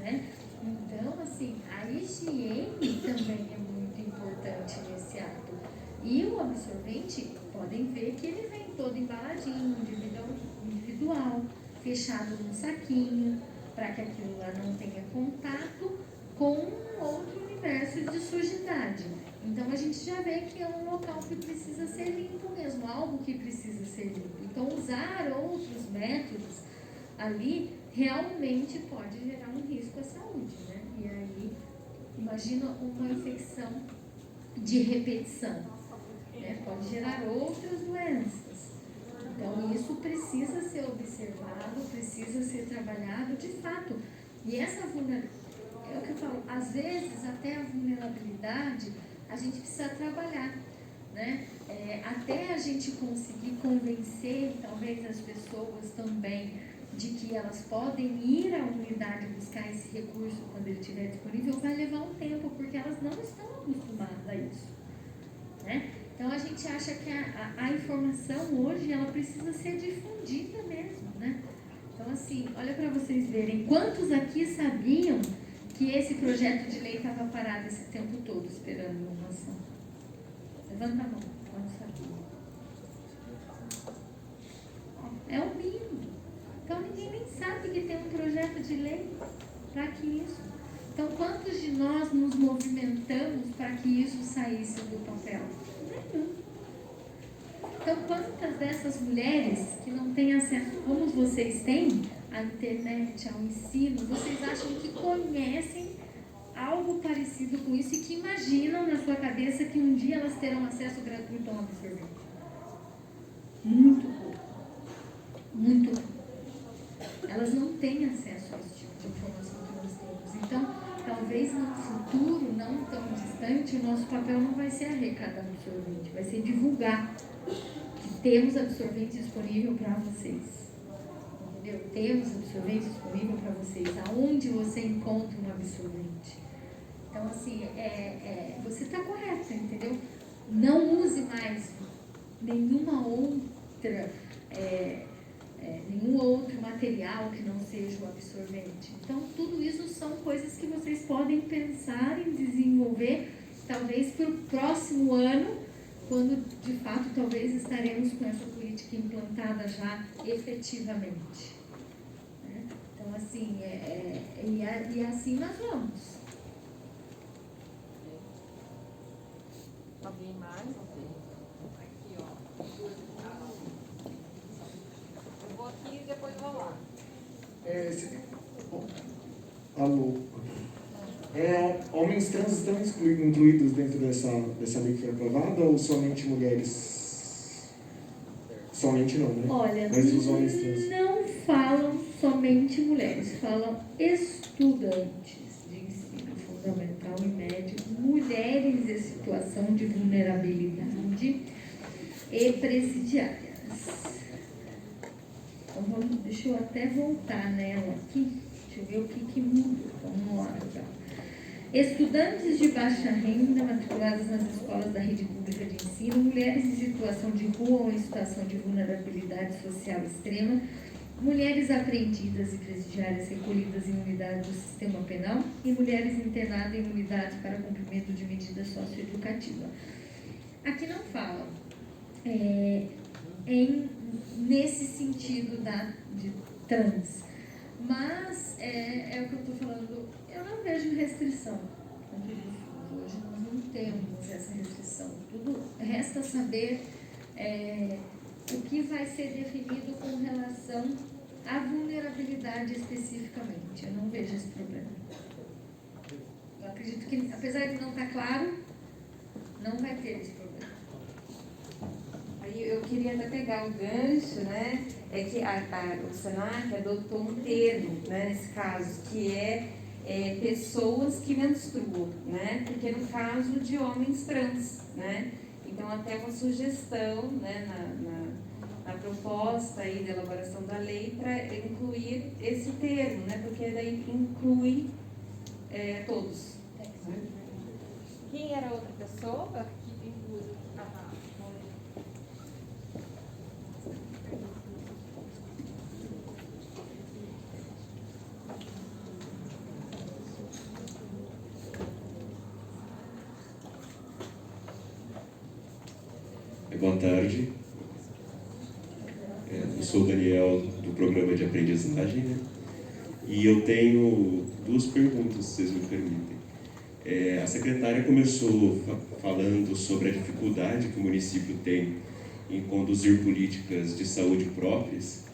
né? Então, assim, a higiene também é muito importante nesse ato. E o absorvente, podem ver que ele vem todo embaladinho, individual, fechado num saquinho, para que aquilo lá não tenha contato com outro universo de sujidade. Então, a gente já vê que é um local que precisa ser limpo mesmo, algo que precisa ser limpo. Então, usar outros métodos ali realmente pode gerar um risco à saúde, né? E aí, imagina uma infecção de repetição, né? Pode gerar outras doenças. Então, isso precisa ser observado, precisa ser trabalhado de fato. E essa vulnerabilidade, é o que eu falo, às vezes até a vulnerabilidade a gente precisa trabalhar, né? Até a gente conseguir convencer talvez as pessoas também de que elas podem ir à unidade buscar esse recurso quando ele estiver disponível, vai levar um tempo, porque elas não estão acostumadas a isso, né? Então, Então a gente acha que a informação hoje ela precisa ser difundida mesmo, né? Então assim, olha para vocês verem, quantos aqui sabiam que esse projeto de lei estava parado esse tempo todo esperando uma ação? Levanta a mão, quantos sabiam? É o mínimo. Então ninguém nem sabe que tem um projeto de lei para que isso. Então quantos de nós nos movimentamos para que isso saísse do papel? Nenhum. Então quantas dessas mulheres que não têm acesso, como vocês têm, à internet, ao ensino, vocês acham que conhecem algo parecido com isso e que imaginam na sua cabeça que um dia elas terão acesso gratuito a um absorvente? Muito pouco. Muito pouco. Elas não têm acesso a esse tipo de informação que nós temos. Então, talvez no futuro, não tão distante, o nosso papel não vai ser arrecadar absorvente, vai ser divulgar que temos absorvente disponível para vocês. Entendeu? Temos absorvente disponível para vocês. Aonde você encontra um absorvente? Então, assim, você está correta, entendeu? Não use mais nenhuma outra... nenhum outro material que não seja o absorvente. Então, tudo isso são coisas que vocês podem pensar em desenvolver, talvez para o próximo ano, quando de fato talvez estaremos com essa política implantada já efetivamente. Né? Então, assim, e assim nós vamos. Alguém mais? Aqui, ó. Eu vou aqui e depois vou lá. Alô. Homens trans estão incluídos dentro dessa lei que foi aprovada ou somente mulheres? Somente não, né? Olha, mas os homens trans não falam somente mulheres, falam estudantes de ensino fundamental e médio, mulheres em situação de vulnerabilidade e presidiárias. Então, deixa eu até voltar nela aqui, deixa eu ver o que mudou. Vamos lá, legal. Estudantes de baixa renda matriculados nas escolas da rede pública de ensino, mulheres em situação de rua ou em situação de vulnerabilidade social extrema, mulheres apreendidas e presidiárias recolhidas em unidades do sistema penal e mulheres internadas em unidades para cumprimento de medida socioeducativa. Aqui não fala nesse sentido de trans, mas é o que eu estou falando, eu não vejo restrição. Hoje nós não temos essa restrição. Tudo resta saber o que vai ser definido com relação à vulnerabilidade especificamente. Eu não vejo esse problema. Eu acredito que, apesar de não estar claro, não vai ter esse problema. Aí eu queria até pegar o gancho, né? É que o Senac adotou um termo, né, nesse caso, que pessoas que menstruam, né? Porque no caso de homens trans, né? Então até uma sugestão, né, na proposta aí da elaboração da lei para incluir esse termo, né? Porque daí inclui todos. Quem era a outra pessoa? Boa tarde, eu sou o Daniel do programa de aprendizagem, né? E eu tenho duas perguntas, se vocês me permitem. A secretária começou falando sobre a dificuldade que o município tem em conduzir políticas de saúde próprias,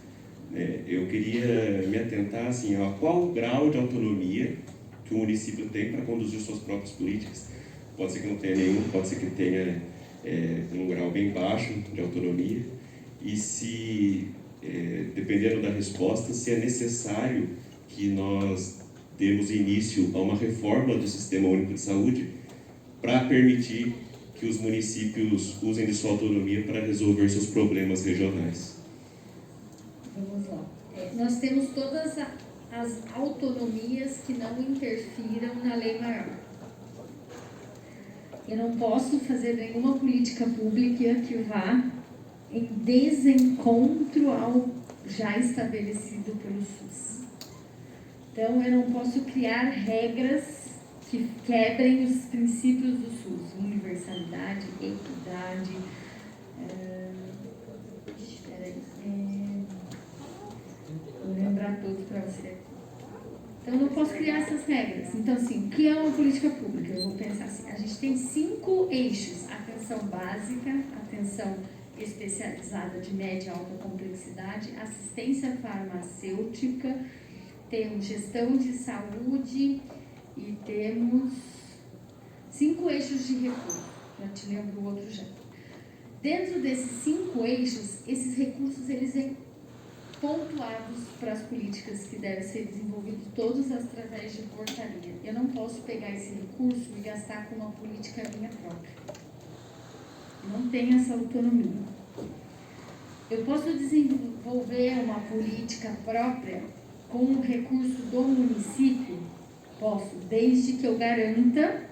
né? Eu queria me atentar assim, a qual grau de autonomia que o município tem para conduzir suas próprias políticas. Pode ser que não tenha nenhum, pode ser que tenha um grau bem baixo de autonomia, e se, dependendo da resposta, se é necessário que nós demos início a uma reforma do Sistema Único de Saúde para permitir que os municípios usem de sua autonomia para resolver seus problemas regionais. Vamos lá. Nós temos todas as autonomias que não interfiram na lei maior. Eu não posso fazer nenhuma política pública que vá em desencontro ao já estabelecido pelo SUS. Então, eu não posso criar regras que quebrem os princípios do SUS, universalidade, equidade, vou lembrar todos para você. Então, eu não posso criar essas regras. Então, assim, o que é uma política pública? Eu vou pensar assim, a gente tem 5 eixos: atenção básica, atenção especializada de média e alta complexidade, assistência farmacêutica, temos gestão de saúde e temos 5 eixos de recurso. Já te lembro o outro já. Dentro desses 5 eixos, esses recursos eles vêm pontuados para as políticas que devem ser desenvolvidas, todos através de portaria. Eu não posso pegar esse recurso e gastar com uma política minha própria. Eu não tenho essa autonomia. Eu posso desenvolver uma política própria com o recurso do município? Posso, desde que eu garanta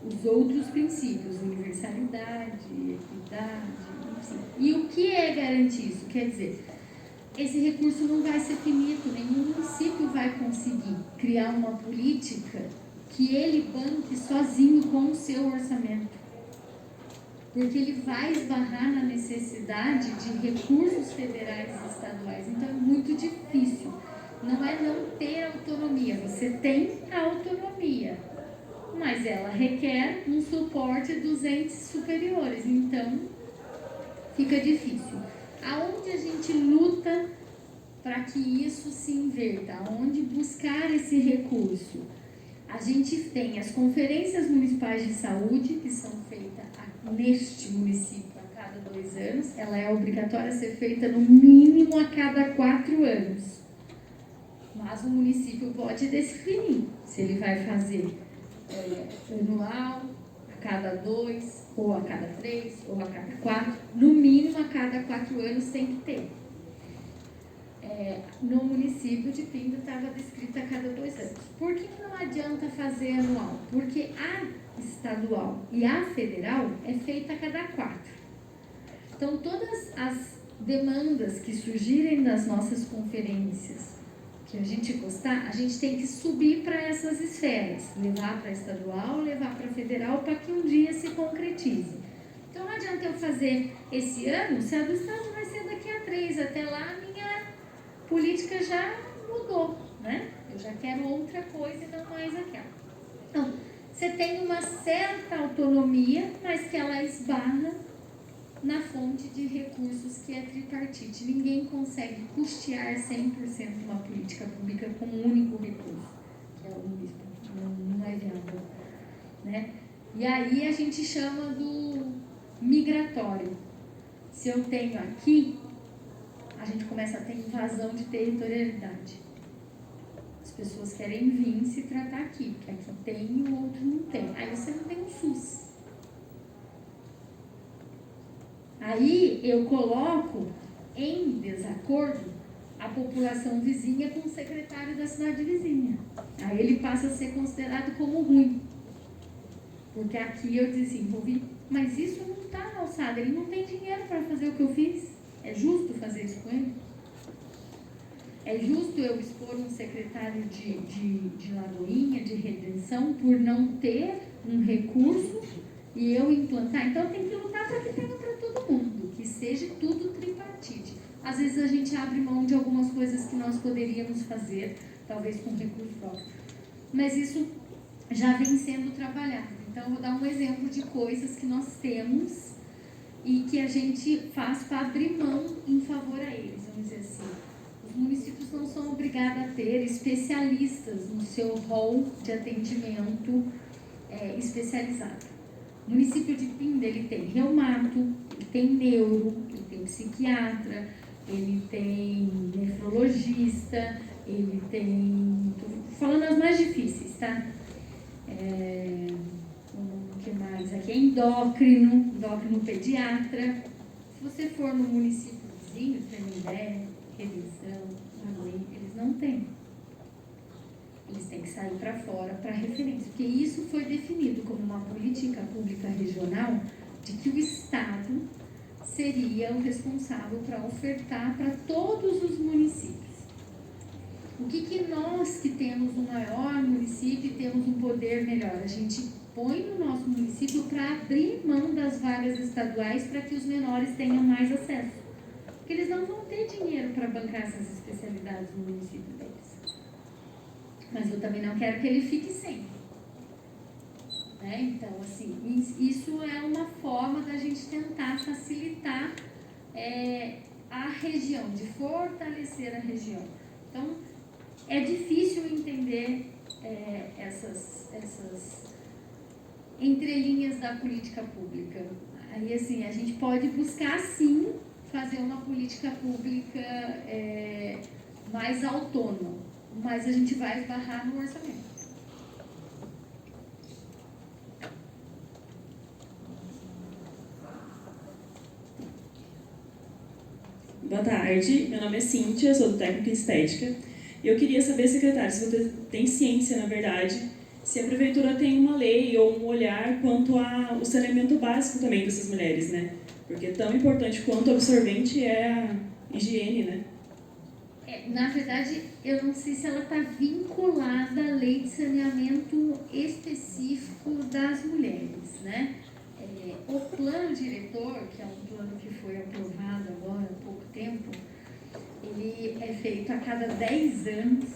os outros princípios, universalidade, equidade, enfim. E o que é garantir isso? Quer dizer, esse recurso não vai ser finito, nenhum município vai conseguir criar uma política que ele banque sozinho com o seu orçamento. Porque ele vai esbarrar na necessidade de recursos federais e estaduais. Então é muito difícil. Não é não ter autonomia, você tem a autonomia, mas ela requer um suporte dos entes superiores, então fica difícil. Aonde a gente luta para que isso se inverta? Aonde buscar esse recurso? A gente tem as conferências municipais de saúde, que são feitas neste município a cada 2 anos, ela é obrigatória a ser feita no mínimo a cada 4 anos. Mas o município pode definir se ele vai fazer anual, a cada 2, ou a cada 3, ou a cada 4. No mínimo, a cada 4 anos tem que ter. No município de Pinda estava descrito a cada 2 anos. Por que não adianta fazer anual? Porque a estadual e a federal é feita a cada 4. Então, todas as demandas que surgirem das nossas conferências, que a gente gostar, a gente tem que subir para essas esferas, levar para a estadual, levar para a federal, para que um dia se concretize. Então não adianta eu fazer esse ano, se a do estado vai ser daqui a 3, até lá a minha política já mudou, né? Eu já quero outra coisa e não mais aquela. Então, você tem uma certa autonomia, mas que ela esbarra na fonte de recursos que é tripartite. Ninguém consegue custear 100% uma política pública com um único recurso, que é o município. Não é viável, né? E aí a gente chama do migratório. Se eu tenho aqui, a gente começa a ter invasão de territorialidade. As pessoas querem vir se tratar aqui, porque aqui tem e o outro não tem. Aí você não tem o SUS. Aí eu coloco em desacordo a população vizinha com o secretário da cidade vizinha. Aí ele passa a ser considerado como ruim. Porque aqui eu desenvolvi, mas isso não está na alçada, ele não tem dinheiro para fazer o que eu fiz. É justo fazer isso com ele? É justo eu expor um secretário de Lagoinha, de Redenção, por não ter um recurso e eu implantar? Então tem que lutar para que tenha para todo mundo, que seja tudo tripartite. Às vezes a gente abre mão de algumas coisas que nós poderíamos fazer, talvez com recurso próprio, mas isso já vem sendo trabalhado. Então eu vou dar um exemplo de coisas que nós temos e que a gente faz para abrir mão em favor a eles, vamos dizer assim. Os municípios não são obrigados a ter especialistas no seu rol de atendimento especializado. O município de Pinda, ele tem reumato, ele tem neuro, ele tem psiquiatra, ele tem nefrologista, ele tem... Estou falando as mais difíceis, tá? O que mais? Aqui é endócrino pediatra. Se você for no município vizinho, Tremembé, Redenção, eles não têm. Eles têm que sair para fora para referência, porque isso foi definido como uma política pública regional de que o Estado seria o responsável para ofertar para todos os municípios. O que nós que temos um maior município e temos um poder melhor? A gente põe no nosso município para abrir mão das vagas estaduais para que os menores tenham mais acesso. Porque eles não vão ter dinheiro para bancar essas especialidades no município deles. Mas eu também não quero que ele fique sem. Né? Então, assim, isso é uma forma da gente tentar facilitar a região, de fortalecer a região. Então, é difícil entender essas entrelinhas da política pública. Aí, assim, a gente pode buscar, sim, fazer uma política pública mais autônoma, mas a gente vai esbarrar no orçamento. Boa tarde, meu nome é Cíntia, eu sou do técnico em estética. E eu queria saber, secretário, se você tem ciência, na verdade, se a prefeitura tem uma lei ou um olhar quanto ao saneamento básico também dessas mulheres, né? Porque tão importante quanto o absorvente é a higiene, né? Na verdade, eu não sei se ela está vinculada à lei de saneamento específico das mulheres, né? O plano diretor, que é um plano que foi aprovado agora há pouco tempo, ele é feito a cada 10 anos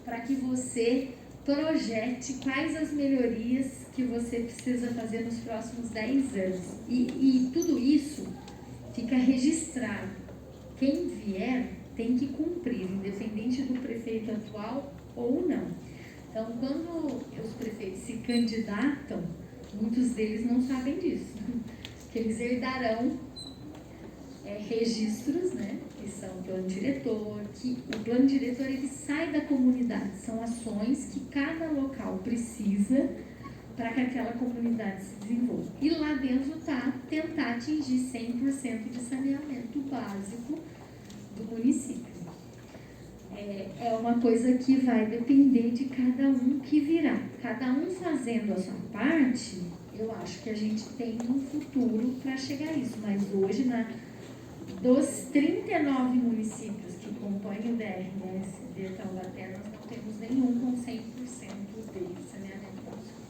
para que você projete quais as melhorias que você precisa fazer nos próximos 10 anos. E tudo isso fica registrado. Quem vier tem que cumprir, independente do prefeito atual ou não. Então, quando os prefeitos se candidatam, muitos deles não sabem disso, que eles herdarão registros, né, que são o plano diretor, que o plano diretor ele sai da comunidade, são ações que cada local precisa para que aquela comunidade se desenvolva. E lá dentro está tentar atingir 100% de saneamento básico do município. É uma coisa que vai depender de cada um que virá. Cada um fazendo a sua parte, eu acho que a gente tem um futuro para chegar a isso. Mas hoje, dos 39 municípios que compõem o DRS de Taubaté, nós não temos nenhum com 100% de saneamento básico.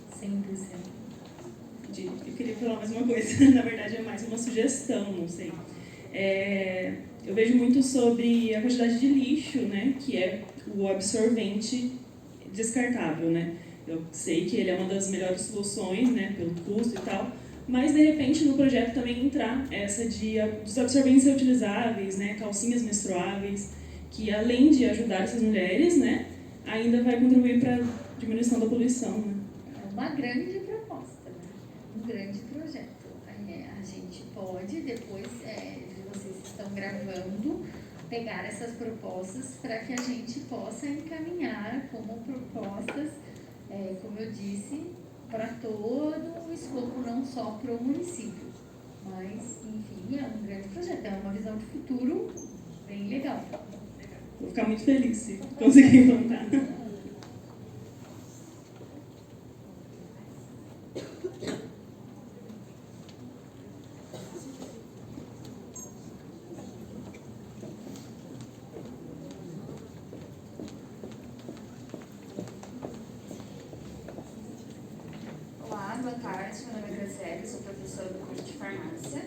100%. Eu queria falar mais uma coisa, na verdade é mais uma sugestão, não sei. Eu vejo muito sobre a quantidade de lixo, né, que é o absorvente descartável, né. Eu sei que ele é uma das melhores soluções, né, pelo custo e tal, mas de repente no projeto também entrar essa dos absorventes reutilizáveis, né, calcinhas menstruáveis, que além de ajudar essas mulheres, né, ainda vai contribuir para a diminuição da poluição, né. É uma grande proposta, né? Um grande projeto. A gente pode, depois vocês estão gravando, pegar essas propostas para que a gente possa encaminhar como propostas, como eu disse, para todo o escopo, não só para o município. Mas, enfim, é um grande projeto, é uma visão de futuro bem legal. Vou ficar muito feliz se conseguir implantar. Olá, boa tarde. Meu nome é Graziele, sou professora do curso de farmácia.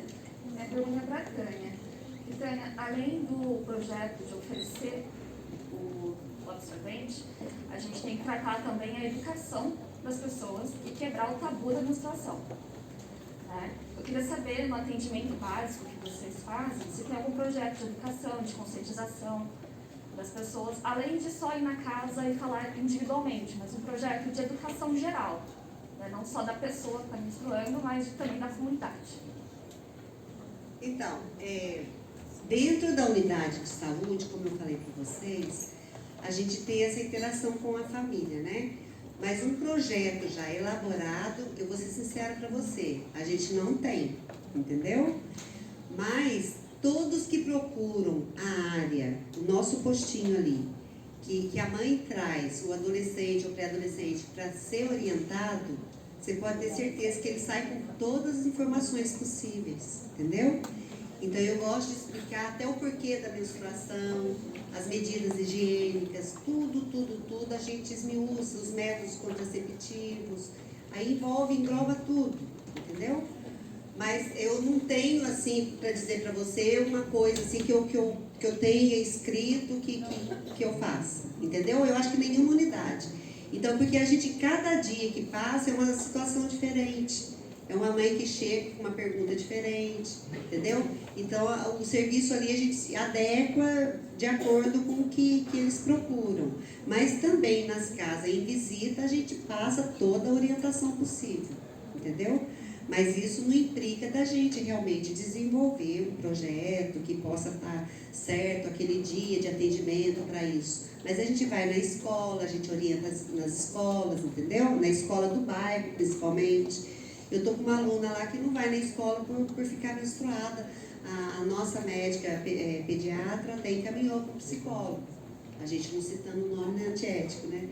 Minha pergunta é para a Tânia. Tânia, além do projeto de oferecer o absorvente, a gente tem que tratar também a educação das pessoas e quebrar o tabu da menstruação. Né? Eu queria saber, no atendimento básico que vocês fazem, se tem algum projeto de educação, de conscientização das pessoas, além de só ir na casa e falar individualmente, mas um projeto de educação geral. Não só da pessoa que está menstruando, mas também da comunidade. Então, dentro da unidade de saúde, como eu falei para vocês, a gente tem essa interação com a família, né? Mas um projeto já elaborado, eu vou ser sincera para você, a gente não tem, entendeu? Mas todos que procuram a área, o nosso postinho ali, que a mãe traz o adolescente ou pré-adolescente para ser orientado, você pode ter certeza que ele sai com todas as informações possíveis, entendeu? Então eu gosto de explicar até o porquê da menstruação, as medidas higiênicas, tudo, a gente esmiuça, os métodos contraceptivos, aí engloba tudo, entendeu? Mas eu não tenho, assim, para dizer para você uma coisa assim que eu tenha escrito que eu faça, entendeu? Eu acho que nenhuma unidade. Então, porque a gente, cada dia que passa, é uma situação diferente. É uma mãe que chega com uma pergunta diferente, entendeu? Então, o serviço ali a gente se adequa de acordo com o que eles procuram. Mas também nas casas, em visita, a gente passa toda a orientação possível, entendeu? Mas isso não implica da gente realmente desenvolver um projeto que possa estar certo aquele dia de atendimento para isso. Mas a gente vai na escola, a gente orienta nas escolas, entendeu? Na escola do bairro, principalmente. Eu estou com uma aluna lá que não vai na escola por ficar menstruada. A nossa médica pediatra até encaminhou para o psicólogo. A gente não citando o nome antiético, né?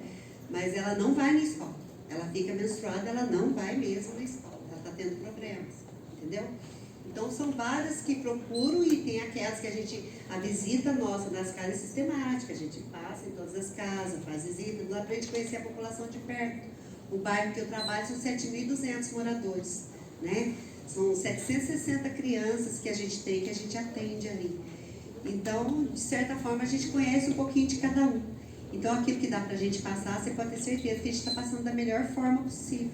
Mas ela não vai na escola. Ela fica menstruada, ela não vai mesmo na escola. Ela está tendo problemas, entendeu? Então, são várias que procuram e tem aquelas que a visita nossa nas casas é sistemática. A gente passa em todas as casas, faz visita, dá para a gente conhecer a população de perto. O bairro que eu trabalho são 7.200 moradores, né? São 760 crianças que a gente tem, que a gente atende ali. Então, de certa forma, a gente conhece um pouquinho de cada um. Então, aquilo que dá para a gente passar, você pode ter certeza que a gente está passando da melhor forma possível.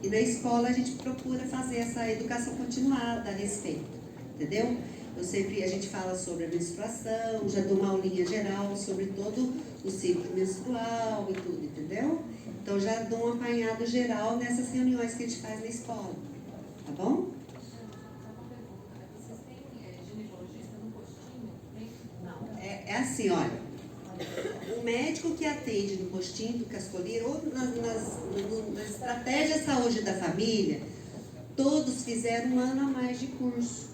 E na escola a gente procura fazer essa educação continuada a respeito, entendeu? A gente fala sobre a menstruação, já dou uma aulinha geral sobre todo o ciclo menstrual e tudo, entendeu? Então já dou um apanhado geral nessas reuniões que a gente faz na escola, tá bom? Vocês têm ginecologista no postinho? Não. É assim, olha, o médico que atende no postinho do Cascolira ou nas estratégias de saúde da família, todos fizeram 1 ano a mais de curso,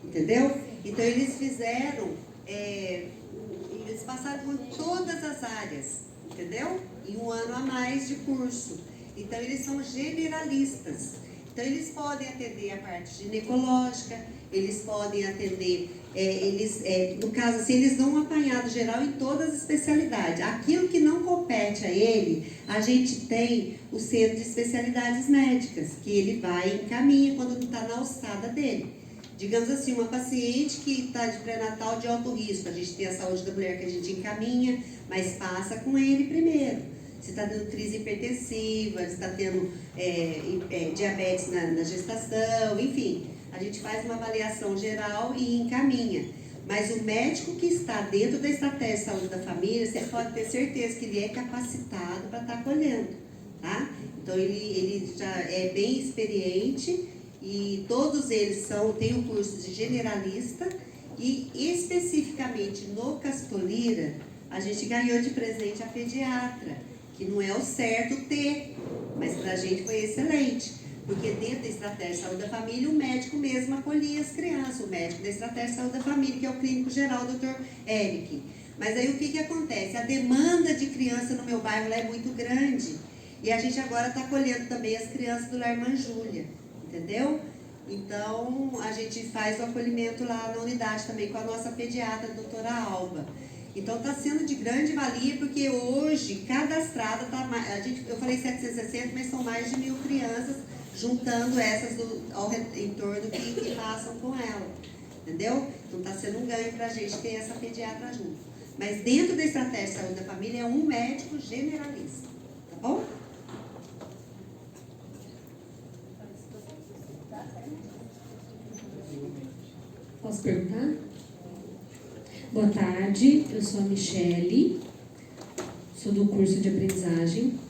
entendeu? Então eles fizeram, eles passaram por todas as áreas, entendeu? E 1 ano a mais de curso. Então eles são generalistas. Então eles podem atender a parte ginecológica, eles podem atender, no caso assim, eles dão um apanhado geral em todas as especialidades. Aquilo que não compete a ele, a gente tem o centro de especialidades médicas, que ele vai e encaminha quando não está na alçada dele. Digamos assim, uma paciente que está de pré-natal de alto risco, a gente tem a saúde da mulher que a gente encaminha, mas passa com ele primeiro. Se está tendo crise hipertensiva, se está tendo diabetes na gestação, enfim. A gente faz uma avaliação geral e encaminha. Mas o médico que está dentro da estratégia de saúde da família, você pode ter certeza que ele é capacitado para estar acolhendo, tá? Então, ele já é bem experiente e todos eles têm o curso de generalista e, especificamente no Cascolira, a gente ganhou de presente a pediatra, que não é o certo ter, mas para a gente foi excelente. Porque dentro da estratégia de saúde da família, o médico mesmo acolhia as crianças, o médico da estratégia de saúde da família, que é o clínico geral, o Dr. Eric. Mas aí o que acontece? A demanda de criança no meu bairro lá é muito grande. E a gente agora está acolhendo também as crianças do Lar Irmã Júlia, entendeu? Então, a gente faz o acolhimento lá na unidade também com a nossa pediatra, a doutora Alba. Então, está sendo de grande valia, porque hoje, cadastrada, eu falei 760, mas são mais de 1.000 crianças, juntando essas ao entorno que passam com ela, entendeu? Então está sendo um ganho para a gente ter essa pediatra junto. Mas dentro da estratégia de saúde da família é um médico generalista, tá bom? Posso perguntar? Boa tarde, eu sou a Michele, sou do curso de aprendizagem.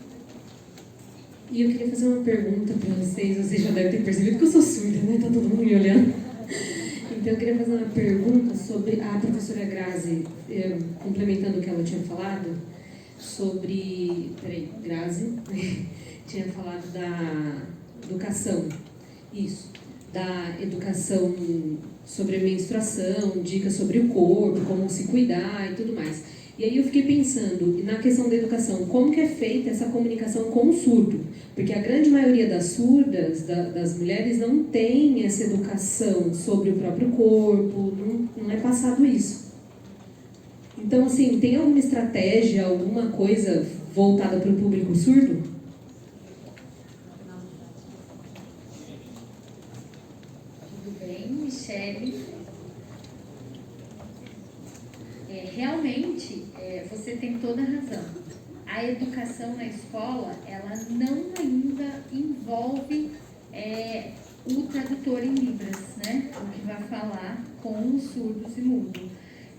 E eu queria fazer uma pergunta para vocês já devem ter percebido que eu sou surda, né? Tá todo mundo me olhando. Então eu queria fazer uma pergunta sobre a professora Grazi, complementando o que ela tinha falado, Grazi tinha falado da educação, da educação sobre a menstruação, dicas sobre o corpo, como se cuidar e tudo mais. E aí eu fiquei pensando na questão da educação, como que é feita essa comunicação com o surdo? Porque a grande maioria das surdas, das mulheres, não tem essa educação sobre o próprio corpo, não é passado isso. Então, assim, tem alguma estratégia, alguma coisa voltada para o público surdo? Tudo bem, Michele? Realmente, você tem toda a razão. A educação na escola, ela não ainda envolve o tradutor em Libras, né? O que vai falar com os surdos e mudos.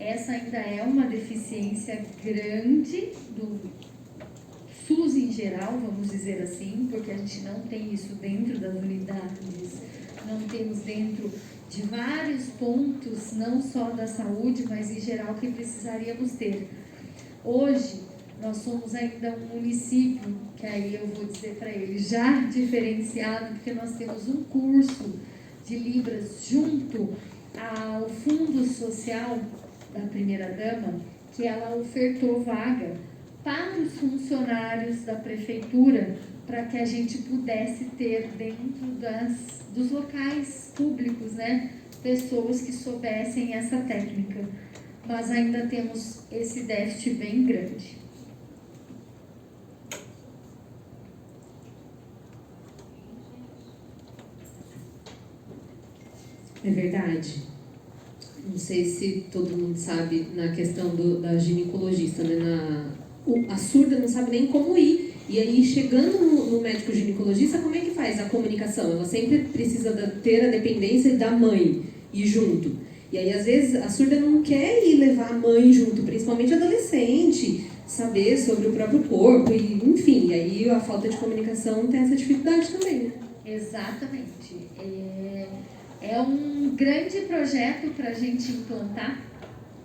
Essa ainda é uma deficiência grande do SUS em geral, vamos dizer assim, porque a gente não tem isso dentro das unidades, não temos dentro de vários pontos, não só da saúde, mas em geral que precisaríamos ter. Hoje, nós somos ainda um município, que aí eu vou dizer para ele, já diferenciado, porque nós temos um curso de Libras junto ao Fundo Social da Primeira-Dama, que ela ofertou vaga para os funcionários da prefeitura, para que a gente pudesse ter dentro dos locais públicos, né, pessoas que soubessem essa técnica. Mas ainda temos esse déficit bem grande. É verdade. Não sei se todo mundo sabe na questão da ginecologista, né? A surda não sabe nem como ir. E aí, chegando no médico ginecologista, como é que faz a comunicação? Ela sempre precisa ter a dependência da mãe ir junto. E aí, às vezes, a surda não quer ir levar a mãe junto, principalmente adolescente, saber sobre o próprio corpo, e, enfim. E aí, a falta de comunicação tem essa dificuldade também, né? Exatamente. É um grande projeto para a gente implantar,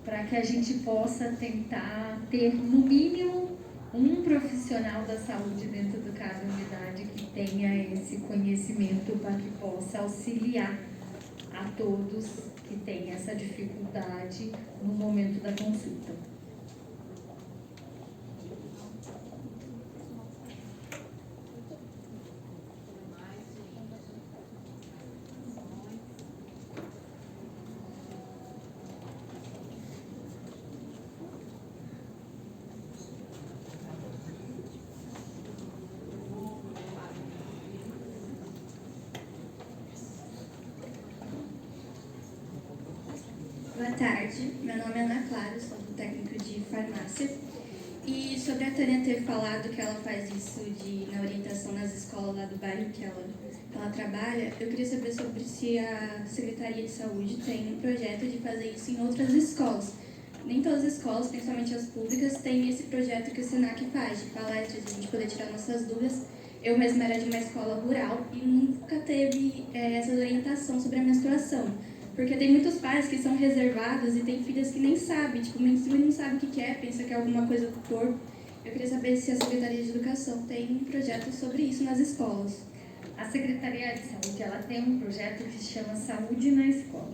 para que a gente possa tentar ter, no mínimo, um profissional da saúde dentro de cada unidade que tenha esse conhecimento para que possa auxiliar a todos que têm essa dificuldade no momento da consulta. Boa tarde, meu nome é Ana Clara, sou do técnico de farmácia. E sobre a Tânia ter falado que ela faz isso na orientação nas escolas lá do bairro que ela trabalha, eu queria saber sobre se a Secretaria de Saúde tem um projeto de fazer isso em outras escolas. Nem todas as escolas, principalmente as públicas, têm esse projeto que o Senac faz, de palestras, de a gente poder tirar nossas dúvidas. Eu mesma era de uma escola rural e nunca teve essa orientação sobre a menstruação. Porque tem muitos pais que são reservados e tem filhas que nem sabem, tipo, não sabe o que é, pensa que é alguma coisa do corpo. Eu queria saber se a Secretaria de Educação tem um projeto sobre isso nas escolas. A Secretaria de Saúde, ela tem um projeto que se chama Saúde na Escola.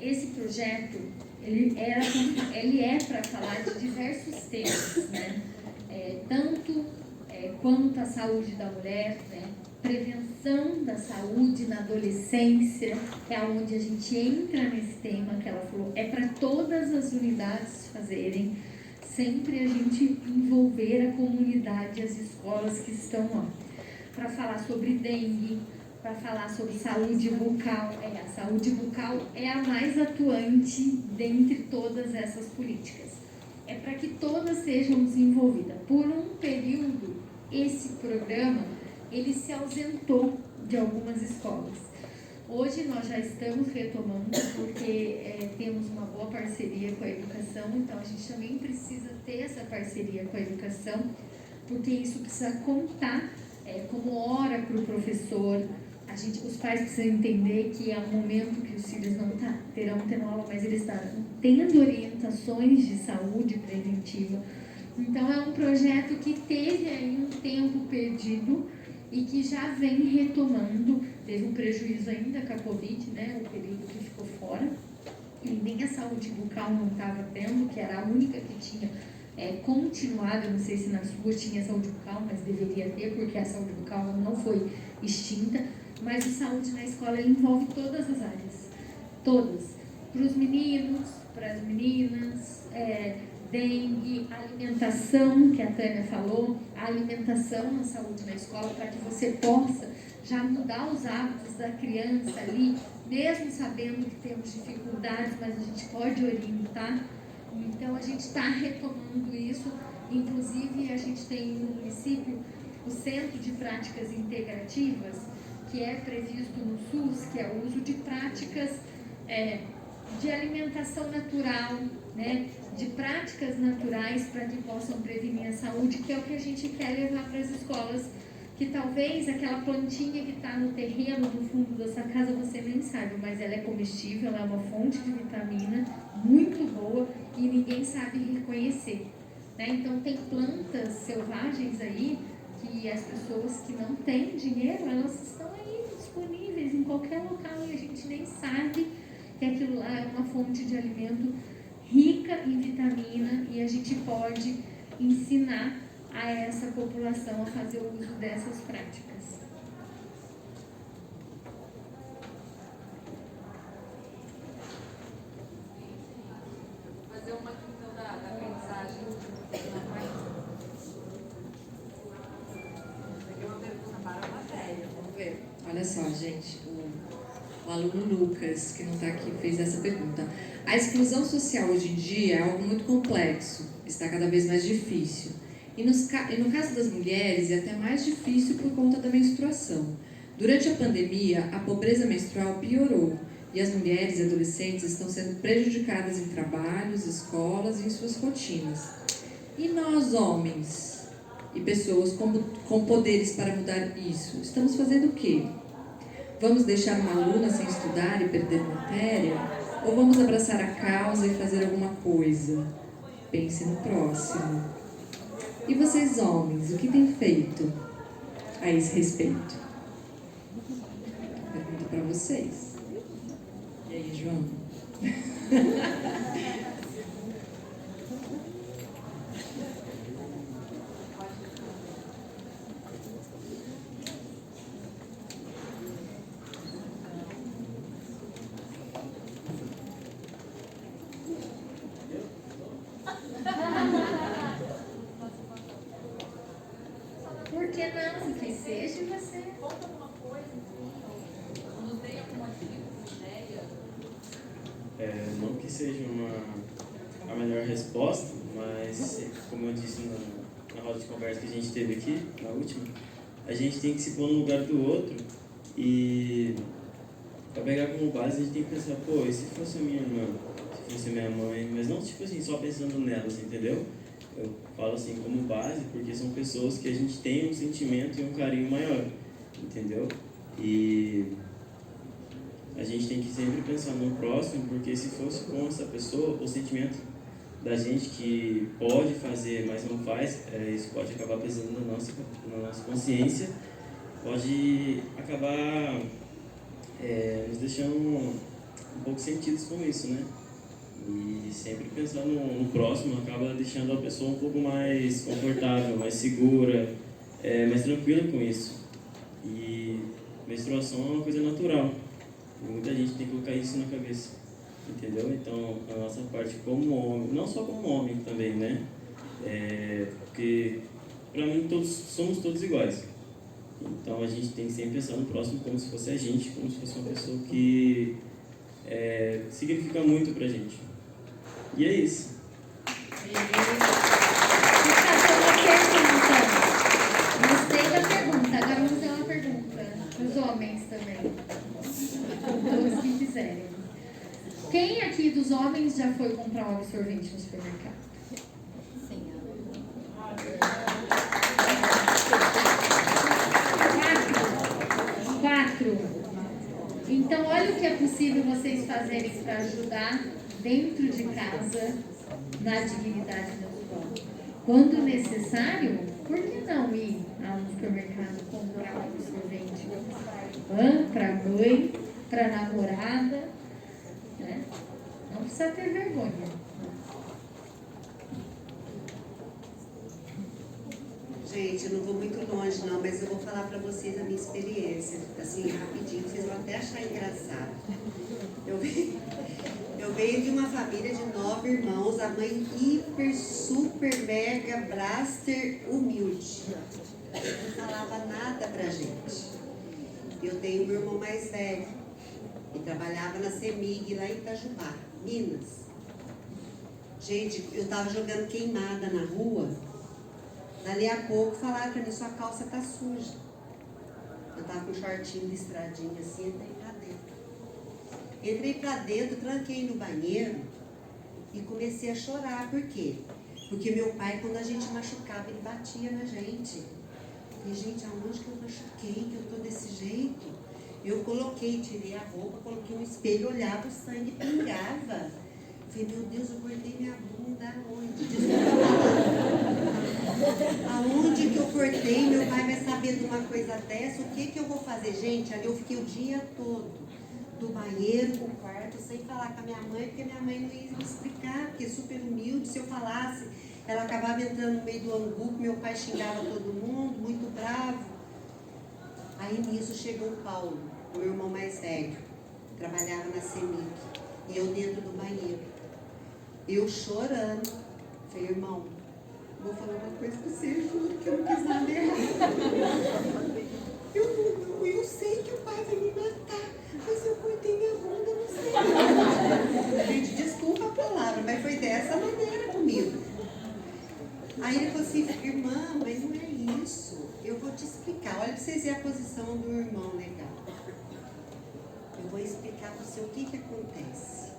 Esse projeto, ele é para falar de diversos temas, né? Tanto quanto a saúde da mulher, né? Prevenção da saúde na adolescência, que é onde a gente entra nesse tema que ela falou, é para todas as unidades fazerem, sempre a gente envolver a comunidade, as escolas que estão lá, para falar sobre dengue, para falar sobre saúde bucal. A saúde bucal é a mais atuante dentre todas essas políticas. É para que todas sejam desenvolvidas. Por um período, esse programa ele se ausentou de algumas escolas. Hoje nós já estamos retomando, porque temos uma boa parceria com a educação, então a gente também precisa ter essa parceria com a educação, porque isso precisa contar como hora para o professor. Os pais precisam entender que é um momento que os filhos não terão tendo aula, mas eles estarão tendo orientações de saúde preventiva. Então é um projeto que teve aí um tempo perdido, e que já vem retomando, teve um prejuízo ainda com a Covid, né, o período que ficou fora, e nem a saúde bucal não estava tendo, que era a única que tinha continuado. Eu não sei se na sua tinha saúde bucal, mas deveria ter, porque a saúde bucal não foi extinta. Mas a saúde na escola envolve todas as áreas, todas, para os meninos, para as meninas, dengue, alimentação, que a Tânia falou, a alimentação na saúde na escola, para que você possa já mudar os hábitos da criança ali, mesmo sabendo que temos dificuldades, mas a gente pode orientar. Então, a gente está retomando isso. Inclusive, a gente tem no município o Centro de Práticas Integrativas, que é previsto no SUS, que é o uso de práticas de alimentação natural, né? De práticas naturais para que possam prevenir a saúde, que é o que a gente quer levar para as escolas, que talvez aquela plantinha que está no terreno, no fundo da sua casa, você nem saiba, mas ela é comestível, ela é uma fonte de vitamina muito boa e ninguém sabe reconhecer, né? Então, tem plantas selvagens aí que as pessoas que não têm dinheiro, elas estão aí disponíveis em qualquer local e a gente nem sabe que aquilo lá é uma fonte de alimento rica em vitamina e a gente pode ensinar a essa população a fazer o uso dessas práticas. Fazer uma questão da aprendizagem. Peguei uma pergunta para a matéria, vamos ver. Olha só, gente, o aluno Lucas, que não está aqui, fez essa pergunta. A exclusão social hoje em dia é algo muito complexo, está cada vez mais difícil. E no caso das mulheres é até mais difícil por conta da menstruação. Durante a pandemia, a pobreza menstrual piorou e as mulheres e adolescentes estão sendo prejudicadas em trabalhos, escolas e em suas rotinas. E nós, homens e pessoas com poderes para mudar isso, estamos fazendo o quê? Vamos deixar uma aluna sem estudar e perder matéria? Ou vamos abraçar a causa e fazer alguma coisa? Pense no próximo. E vocês, homens, o que têm feito a esse respeito? Pergunta para vocês. E aí, João? Por que não? Que seja você. Conta alguma coisa, nos dê alguma ideia. Não que seja a melhor resposta, mas como eu disse na roda de conversa que a gente teve aqui, na última, a gente tem que se pôr no lugar do outro e para pegar como base a gente tem que pensar, pô, e se fosse a minha irmã, se fosse a minha mãe, mas não tipo assim, só pensando nelas, entendeu? Eu falo assim como base porque são pessoas que a gente tem um sentimento e um carinho maior, entendeu? E a gente tem que sempre pensar no próximo, porque se fosse com essa pessoa, o sentimento da gente que pode fazer, mas não faz, isso pode acabar pesando na nossa consciência, pode acabar nos deixando um pouco sentidos com isso, né? E sempre pensar no próximo acaba deixando a pessoa um pouco mais confortável, mais segura, mais tranquila com isso. E menstruação é uma coisa natural. E muita gente tem que colocar isso na cabeça, entendeu? Então, a nossa parte como homem, não só como homem também, né? Porque, pra mim, somos todos iguais. Então, a gente tem que sempre pensar no próximo como se fosse a gente, como se fosse uma pessoa que significa muito pra gente. E é isso. Gostei da pergunta. Agora vamos fazer uma pergunta para os homens também. Todos que quiserem. Quem aqui dos homens já foi comprar um absorvente no supermercado? Sim. 4. Então, olha o que é possível vocês fazerem para ajudar dentro de casa na dignidade da escola. Quando necessário, por que não ir ao supermercado comprar um absorvente para a mãe, para a namorada, né? Não precisa ter vergonha. Gente, eu não vou muito longe não, mas eu vou falar para vocês a minha experiência, assim, rapidinho, vocês vão até achar engraçado. Eu venho de uma família de 9 irmãos, a mãe hiper, super, mega, blaster, humilde. Não falava nada pra gente. Eu tenho meu irmão mais velho, que trabalhava na CEMIG lá em Itajubá, Minas. Gente, eu tava jogando queimada na rua, dali a pouco falaram pra mim, sua calça tá suja. Eu tava com um shortinho listradinho assim, entrei pra dentro. Entrei pra dentro, tranquei no banheiro e comecei a chorar. Por quê? Porque meu pai, quando a gente machucava, ele batia na gente. E, gente, aonde que eu machuquei, que eu tô desse jeito? Eu coloquei, tirei a roupa, coloquei um espelho, olhava, o sangue pingava. Falei, meu Deus, eu cortei minha bunda, aonde? Aonde que eu cortei? Meu pai vai saber de uma coisa dessa, o que que eu vou fazer? Gente, ali eu fiquei o dia todo, do banheiro pro quarto, sem falar com a minha mãe, porque minha mãe não ia me explicar, porque é super humilde, se eu falasse, ela acabava entrando no meio do angu, meu pai xingava todo mundo, muito bravo. Aí nisso chegou o Paulo, o meu irmão mais velho, trabalhava na CEMIG, e eu dentro do banheiro. Eu chorando, falei, irmão, vou falar uma coisa pra você, juro que eu não quis nada errado. Eu sei que o pai vai me matar, mas eu cortei minha bunda, não sei. Gente, desculpa a palavra, mas foi dessa maneira comigo. Aí ele falou assim, irmã, mas não é isso. Eu vou te explicar. Olha pra vocês verem a posição do irmão legal. Eu vou explicar para você o que que acontece.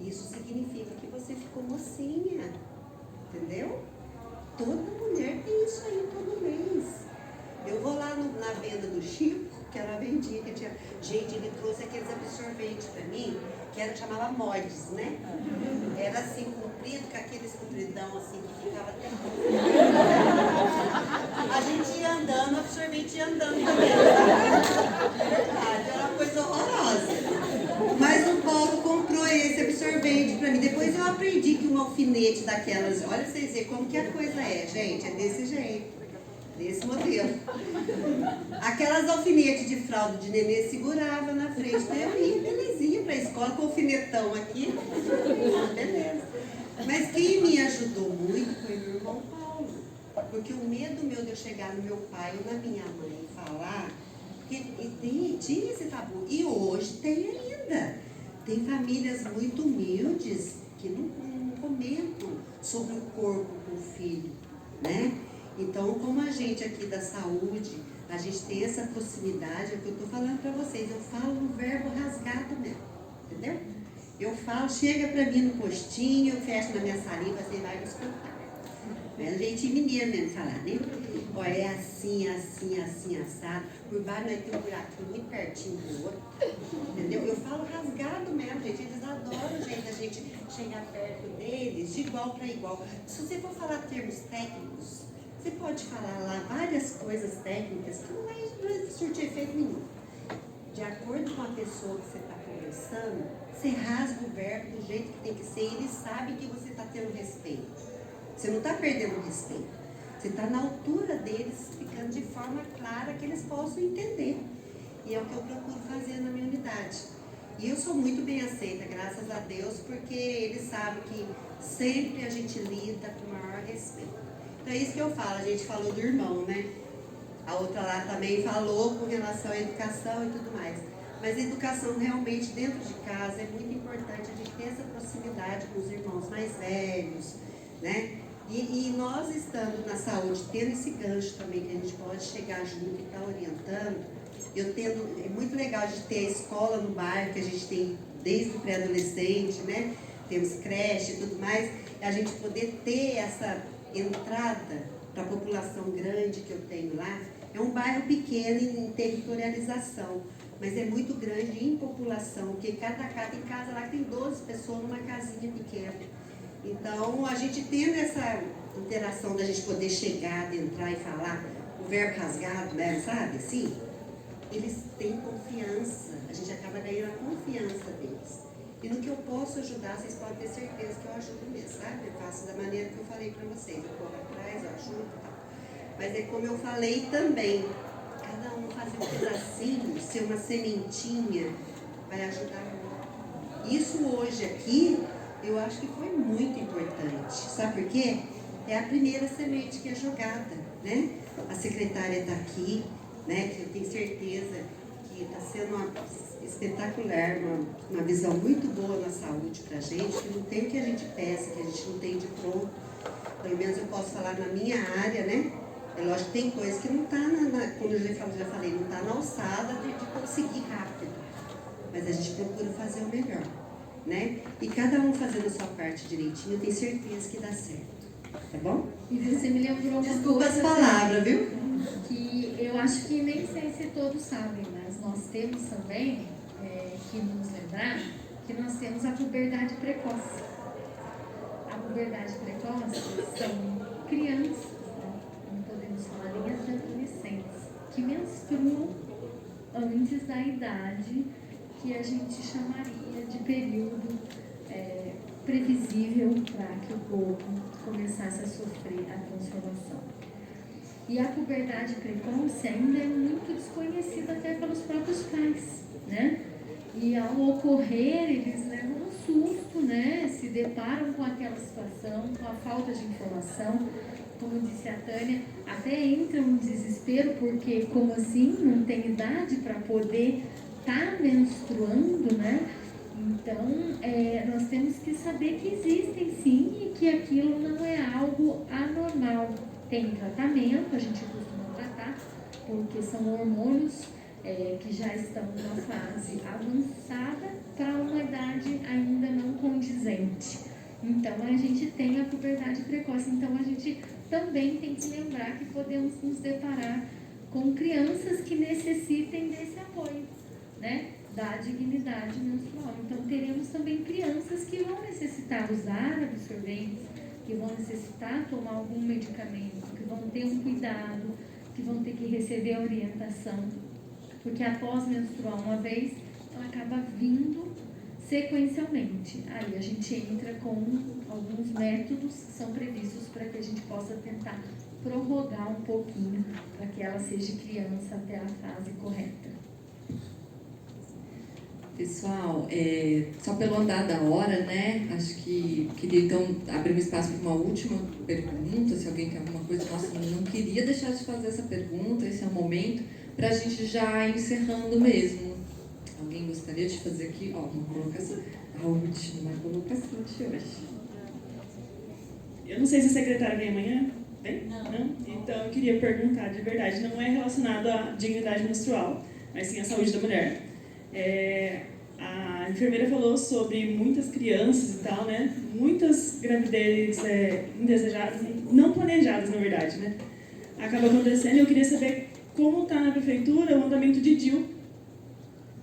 Isso significa que você ficou mocinha. Entendeu? Toda mulher tem isso aí todo mês. Eu vou lá na venda do Chico, que ela vendia, que tinha... Gente, ele trouxe aqueles absorventes para mim, que chamava Mods, né? Era assim, comprido, com aqueles compridão assim, que ficava até... A gente ia andando, o absorvente ia andando também. Verdade, era uma coisa horrorosa. Mas o Paulo comprou esse absorvente para mim. Depois eu aprendi que um alfinete daquelas... Olha pra vocês verem como que a coisa é, gente. É desse jeito. Desse modelo. Aquelas alfinetes de fralda de nenê segurava na frente. Então eu ia belezinha pra escola com o alfinetão aqui. Beleza. Mas quem me ajudou muito foi meu irmão Paulo. Porque o medo meu de eu chegar no meu pai ou na minha mãe e falar, porque tinha esse tabu. E hoje tem ainda. Tem famílias muito humildes que não comentam sobre o corpo com o filho, né? Então, como a gente aqui da saúde, a gente tem essa proximidade, é o que eu estou falando para vocês, eu falo no verbo rasgado mesmo, entendeu? Eu falo, chega para mim no postinho, eu fecho na minha salinha, você vai me escutar. É um jeitinho mineiro mesmo falar, né? Olha, é assim, assim, assim, assado. Por baixo nós temos um buraquinho muito pertinho do outro, entendeu? Eu falo rasgado mesmo, gente, eles adoram o jeito da gente chegar perto deles, de igual para igual. Se você for falar termos técnicos, você pode falar lá várias coisas técnicas que não vai surtir efeito nenhum. De acordo com a pessoa que você está conversando, você rasga o verbo do jeito que tem que ser e eles sabem que você está tendo respeito. Você não está perdendo o respeito. Você está na altura deles, ficando de forma clara que eles possam entender. E é o que eu procuro fazer na minha unidade. E eu sou muito bem aceita, graças a Deus, porque eles sabem que sempre a gente lida com o maior respeito. Então é isso que eu falo, a gente falou do irmão, né? A outra lá também falou com relação à educação e tudo mais. Mas a educação realmente dentro de casa é muito importante, a gente ter essa proximidade com os irmãos mais velhos, né? E nós estando na saúde, tendo esse gancho também, que a gente pode chegar junto e estar orientando, é muito legal de ter a escola no bairro, que a gente tem desde o pré-adolescente, né? Temos creche e tudo mais, a gente poder ter essa entrada para a população grande que eu tenho lá. É um bairro pequeno em territorialização, mas é muito grande em população, porque cada casa lá tem 12 pessoas numa casinha pequena. Então, a gente tendo essa interação da gente poder chegar, entrar e falar o verbo rasgado, né, sabe, assim, eles têm confiança, a gente acaba ganhando a confiança deles. E no que eu posso ajudar, vocês podem ter certeza que eu ajudo mesmo, sabe? Eu faço da maneira que eu falei para vocês. Eu corro atrás, eu ajudo. Mas é como eu falei também, cada um fazer um pedacinho, ser uma sementinha, vai ajudar muito. Isso hoje aqui, eu acho que foi muito importante. Sabe por quê? É a primeira semente que é jogada, né? A secretária está aqui, né? Que eu tenho certeza que está sendo espetacular, uma visão muito boa na saúde para a gente, que não tem o que a gente peça, que a gente não tem de pronto. Pelo menos eu posso falar na minha área, né? É lógico que tem coisa que não está, como eu já falei, não está na alçada de conseguir rápido. Mas a gente procura fazer o melhor, né? E cada um fazendo a sua parte direitinho, eu tenho certeza que dá certo. Tá bom? E você me lembrou uma Desculpa coisa as palavras, viu? Que eu acho que nem sei se todos sabem, mas nós temos também que nos lembrar que nós temos a puberdade precoce. A puberdade precoce são crianças, né? Não podemos falar nem adolescentes, que menstruam antes da idade que a gente chamaria de período previsível para que o corpo começasse a sofrer a transformação. E a puberdade precoce ainda é muito desconhecida até pelos próprios pais, né? E ao ocorrer, eles levam um susto, né? Se deparam com aquela situação, com a falta de informação. Como disse a Tânia, até entra um desespero, porque como assim? Não tem idade para poder estar menstruando, né? Então, nós temos que saber que existem sim e que aquilo não é algo anormal. Tem tratamento, a gente costuma tratar, porque são hormônios que já estão numa fase avançada para uma idade ainda não condizente. Então, a gente tem a puberdade precoce. Então, a gente também tem que lembrar que podemos nos deparar com crianças que necessitem desse apoio, né? Da dignidade menstrual. Então, teremos também crianças que vão necessitar usar absorventes, que vão necessitar tomar algum medicamento, que vão ter um cuidado, que vão ter que receber orientação, porque após menstruar uma vez, ela acaba vindo sequencialmente. Aí a gente entra com alguns métodos que são previstos para que a gente possa tentar prorrogar um pouquinho, para que ela seja criança até a fase correta. Pessoal, só pelo andar da hora, né? Acho que queria então abrir um espaço para uma última pergunta, se alguém tem alguma coisa. Nossa, não queria deixar de fazer essa pergunta, esse é o momento, para a gente já ir encerrando mesmo. Alguém gostaria de fazer aqui, uma colocação? A última colocação de hoje. Eu não sei se a secretária vem amanhã. Vem? Não? Então eu queria perguntar, de verdade, não é relacionado à dignidade menstrual, mas sim à saúde da mulher. A enfermeira falou sobre muitas crianças e tal, né? Muitas gravidez indesejadas, não planejadas, na verdade, né? Acaba acontecendo. Eu queria saber como está na prefeitura o andamento de DIU.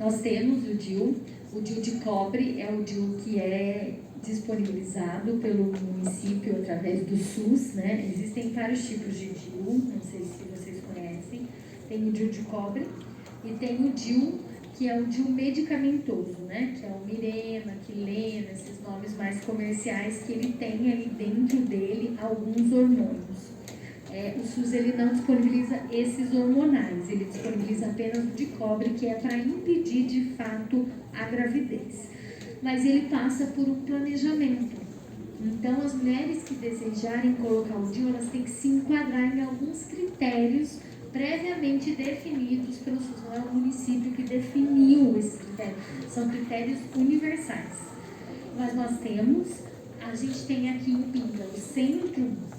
Nós temos o DIU de cobre é o DIU que é disponibilizado pelo município através do SUS, né? Existem vários tipos de DIU, não sei se vocês conhecem. Tem o DIU de cobre e tem o DIU que é o DIU medicamentoso, né? Que é o Mirena, Quilena, esses nomes mais comerciais, que ele tem ali dentro dele alguns hormônios. O SUS ele não disponibiliza esses hormonais, ele disponibiliza apenas o de cobre, que é para impedir de fato a gravidez. Mas ele passa por um planejamento. Então, as mulheres que desejarem colocar o DIU, elas têm que se enquadrar em alguns critérios previamente definidos pelo SUS. Não é o município que definiu esses critérios, são critérios universais. Mas nós temos, a gente tem aqui em Pinga o Centro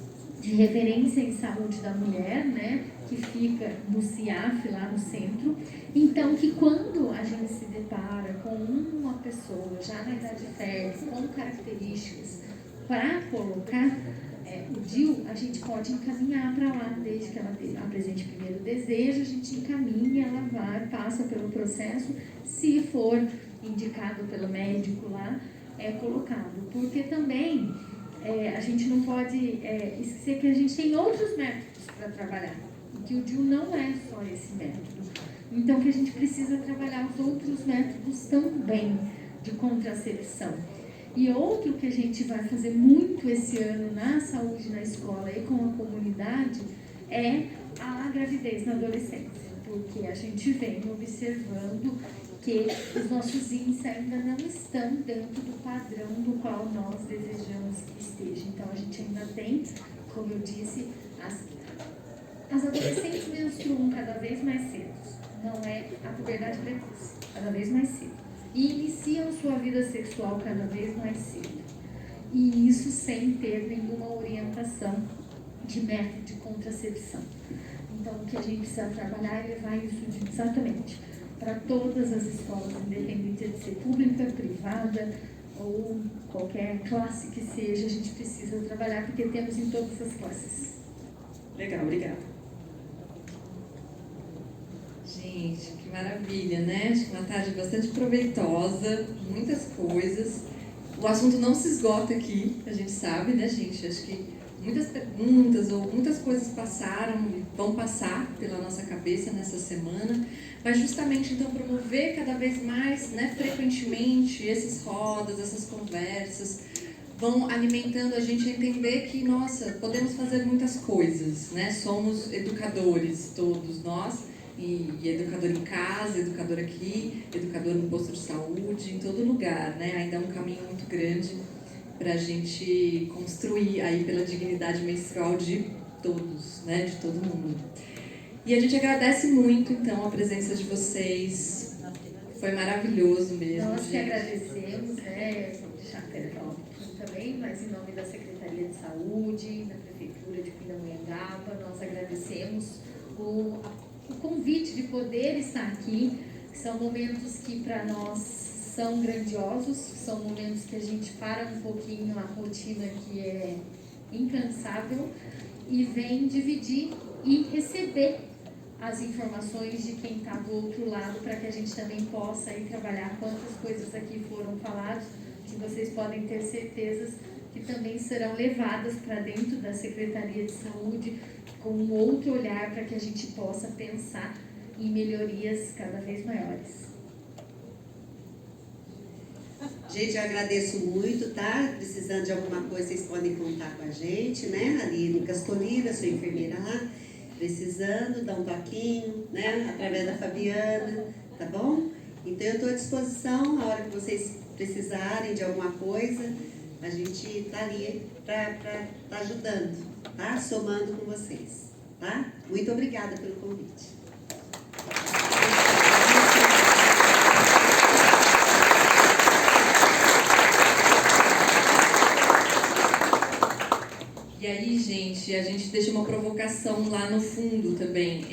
de Referência em Saúde da Mulher, né, que fica no CIAF, lá no centro. Então, que quando a gente se depara com uma pessoa já na idade fértil, com características para colocar o DIU, a gente pode encaminhar para lá, desde que ela apresente primeiro o desejo, a gente encaminha, ela vai, passa pelo processo, se for indicado pelo médico lá, é colocado. Porque também a gente não pode esquecer que a gente tem outros métodos para trabalhar, e que o DIU não é só esse método. Então, que a gente precisa trabalhar os outros métodos também, de contracepção. E outro que a gente vai fazer muito esse ano na saúde na escola e com a comunidade é a gravidez na adolescência, porque a gente vem observando que os nossos índices ainda não estão dentro do padrão do qual nós desejamos que esteja. Então a gente ainda tem, como eu disse, as adolescentes menstruam cada vez mais cedo, não é a puberdade precoce, cada vez mais cedo. E iniciam sua vida sexual cada vez mais cedo. E isso sem ter nenhuma orientação de método de contracepção. Então, o que a gente precisa trabalhar é levar isso exatamente para todas as escolas, independente de ser pública, privada ou qualquer classe que seja, a gente precisa trabalhar porque temos em todas as classes. Legal, obrigada. Gente, que maravilha, né? Acho que uma tarde bastante proveitosa, muitas coisas. O assunto não se esgota aqui, a gente sabe, né, gente? Acho que muitas perguntas ou muitas coisas passaram e vão passar pela nossa cabeça nessa semana, mas justamente então promover cada vez mais, né, frequentemente, essas rodas, essas conversas, vão alimentando a gente a entender que, nossa, podemos fazer muitas coisas, né? Somos educadores, todos nós, e educador em casa, educador aqui, educador no posto de saúde, em todo lugar, né? Ainda é um caminho muito grande para a gente construir aí pela dignidade menstrual de todos, né? De todo mundo. E a gente agradece muito, então, a presença de vocês. Foi maravilhoso mesmo. Nós que agradecemos, né? Vou deixar a Pedro também, mas em nome da Secretaria de Saúde, da Prefeitura de Pindamonhangaba, nós agradecemos o convite de poder estar aqui. São momentos que para nós são grandiosos, são momentos que a gente para um pouquinho a rotina que é incansável e vem dividir e receber as informações de quem está do outro lado para que a gente também possa ir trabalhar. Quantas coisas aqui foram faladas, que vocês podem ter certezas que também serão levadas para dentro da Secretaria de Saúde com um outro olhar para que a gente possa pensar em melhorias cada vez maiores. Gente, eu agradeço muito, tá? Precisando de alguma coisa, vocês podem contar com a gente, né? Ali no Castolira, sou enfermeira lá, precisando, dá um toquinho, né? Através da Fabiana, tá bom? Então eu estou à disposição, a hora que vocês precisarem de alguma coisa, a gente está ali para estar ajudando, tá? Somando com vocês, tá? Muito obrigada pelo convite. E aí, gente, a gente deixa uma provocação lá no fundo também.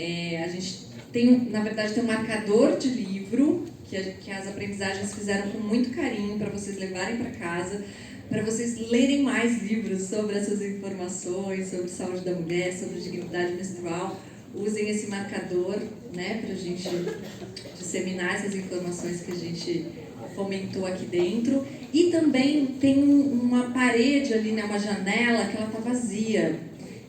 A gente tem, na verdade, tem um marcador de livro que as aprendizagens fizeram com muito carinho para vocês levarem para casa, para vocês lerem mais livros sobre essas informações, sobre saúde da mulher, sobre dignidade menstrual. Usem esse marcador, né, para a gente disseminar essas informações que a gente fomentou aqui dentro. E também tem uma parede ali, né, uma janela que ela está vazia.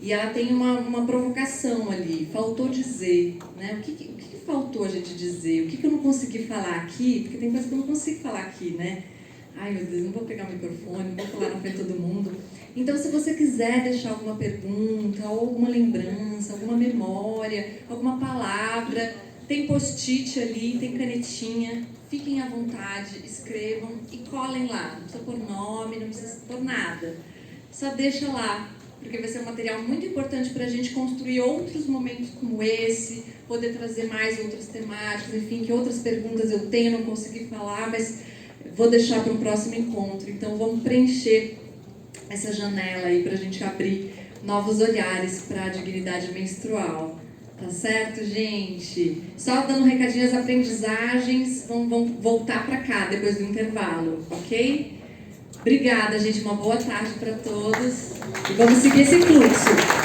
E ela tem uma provocação ali. Faltou dizer, né? O que faltou a gente dizer? O que eu não consegui falar aqui? Porque tem coisa que eu não consigo falar aqui, né? Ai, meu Deus, não vou pegar o microfone, não vou falar na frente de todo mundo. Então, se você quiser deixar alguma pergunta, ou alguma lembrança, alguma memória, alguma palavra, tem post-it ali, tem canetinha, fiquem à vontade, escrevam e colem lá. Não precisa pôr nome, não precisa pôr nada. Só deixa lá, porque vai ser um material muito importante para a gente construir outros momentos como esse, poder trazer mais outras temáticas, enfim, que outras perguntas eu tenho, não consegui falar, mas vou deixar para o próximo encontro. Então, vamos preencher essa janela aí para a gente abrir novos olhares para a dignidade menstrual. Tá certo, gente? Só dando um recadinho, as aprendizagens vão voltar para cá depois do intervalo, ok? Obrigada, gente. Uma boa tarde para todos. E vamos seguir esse fluxo.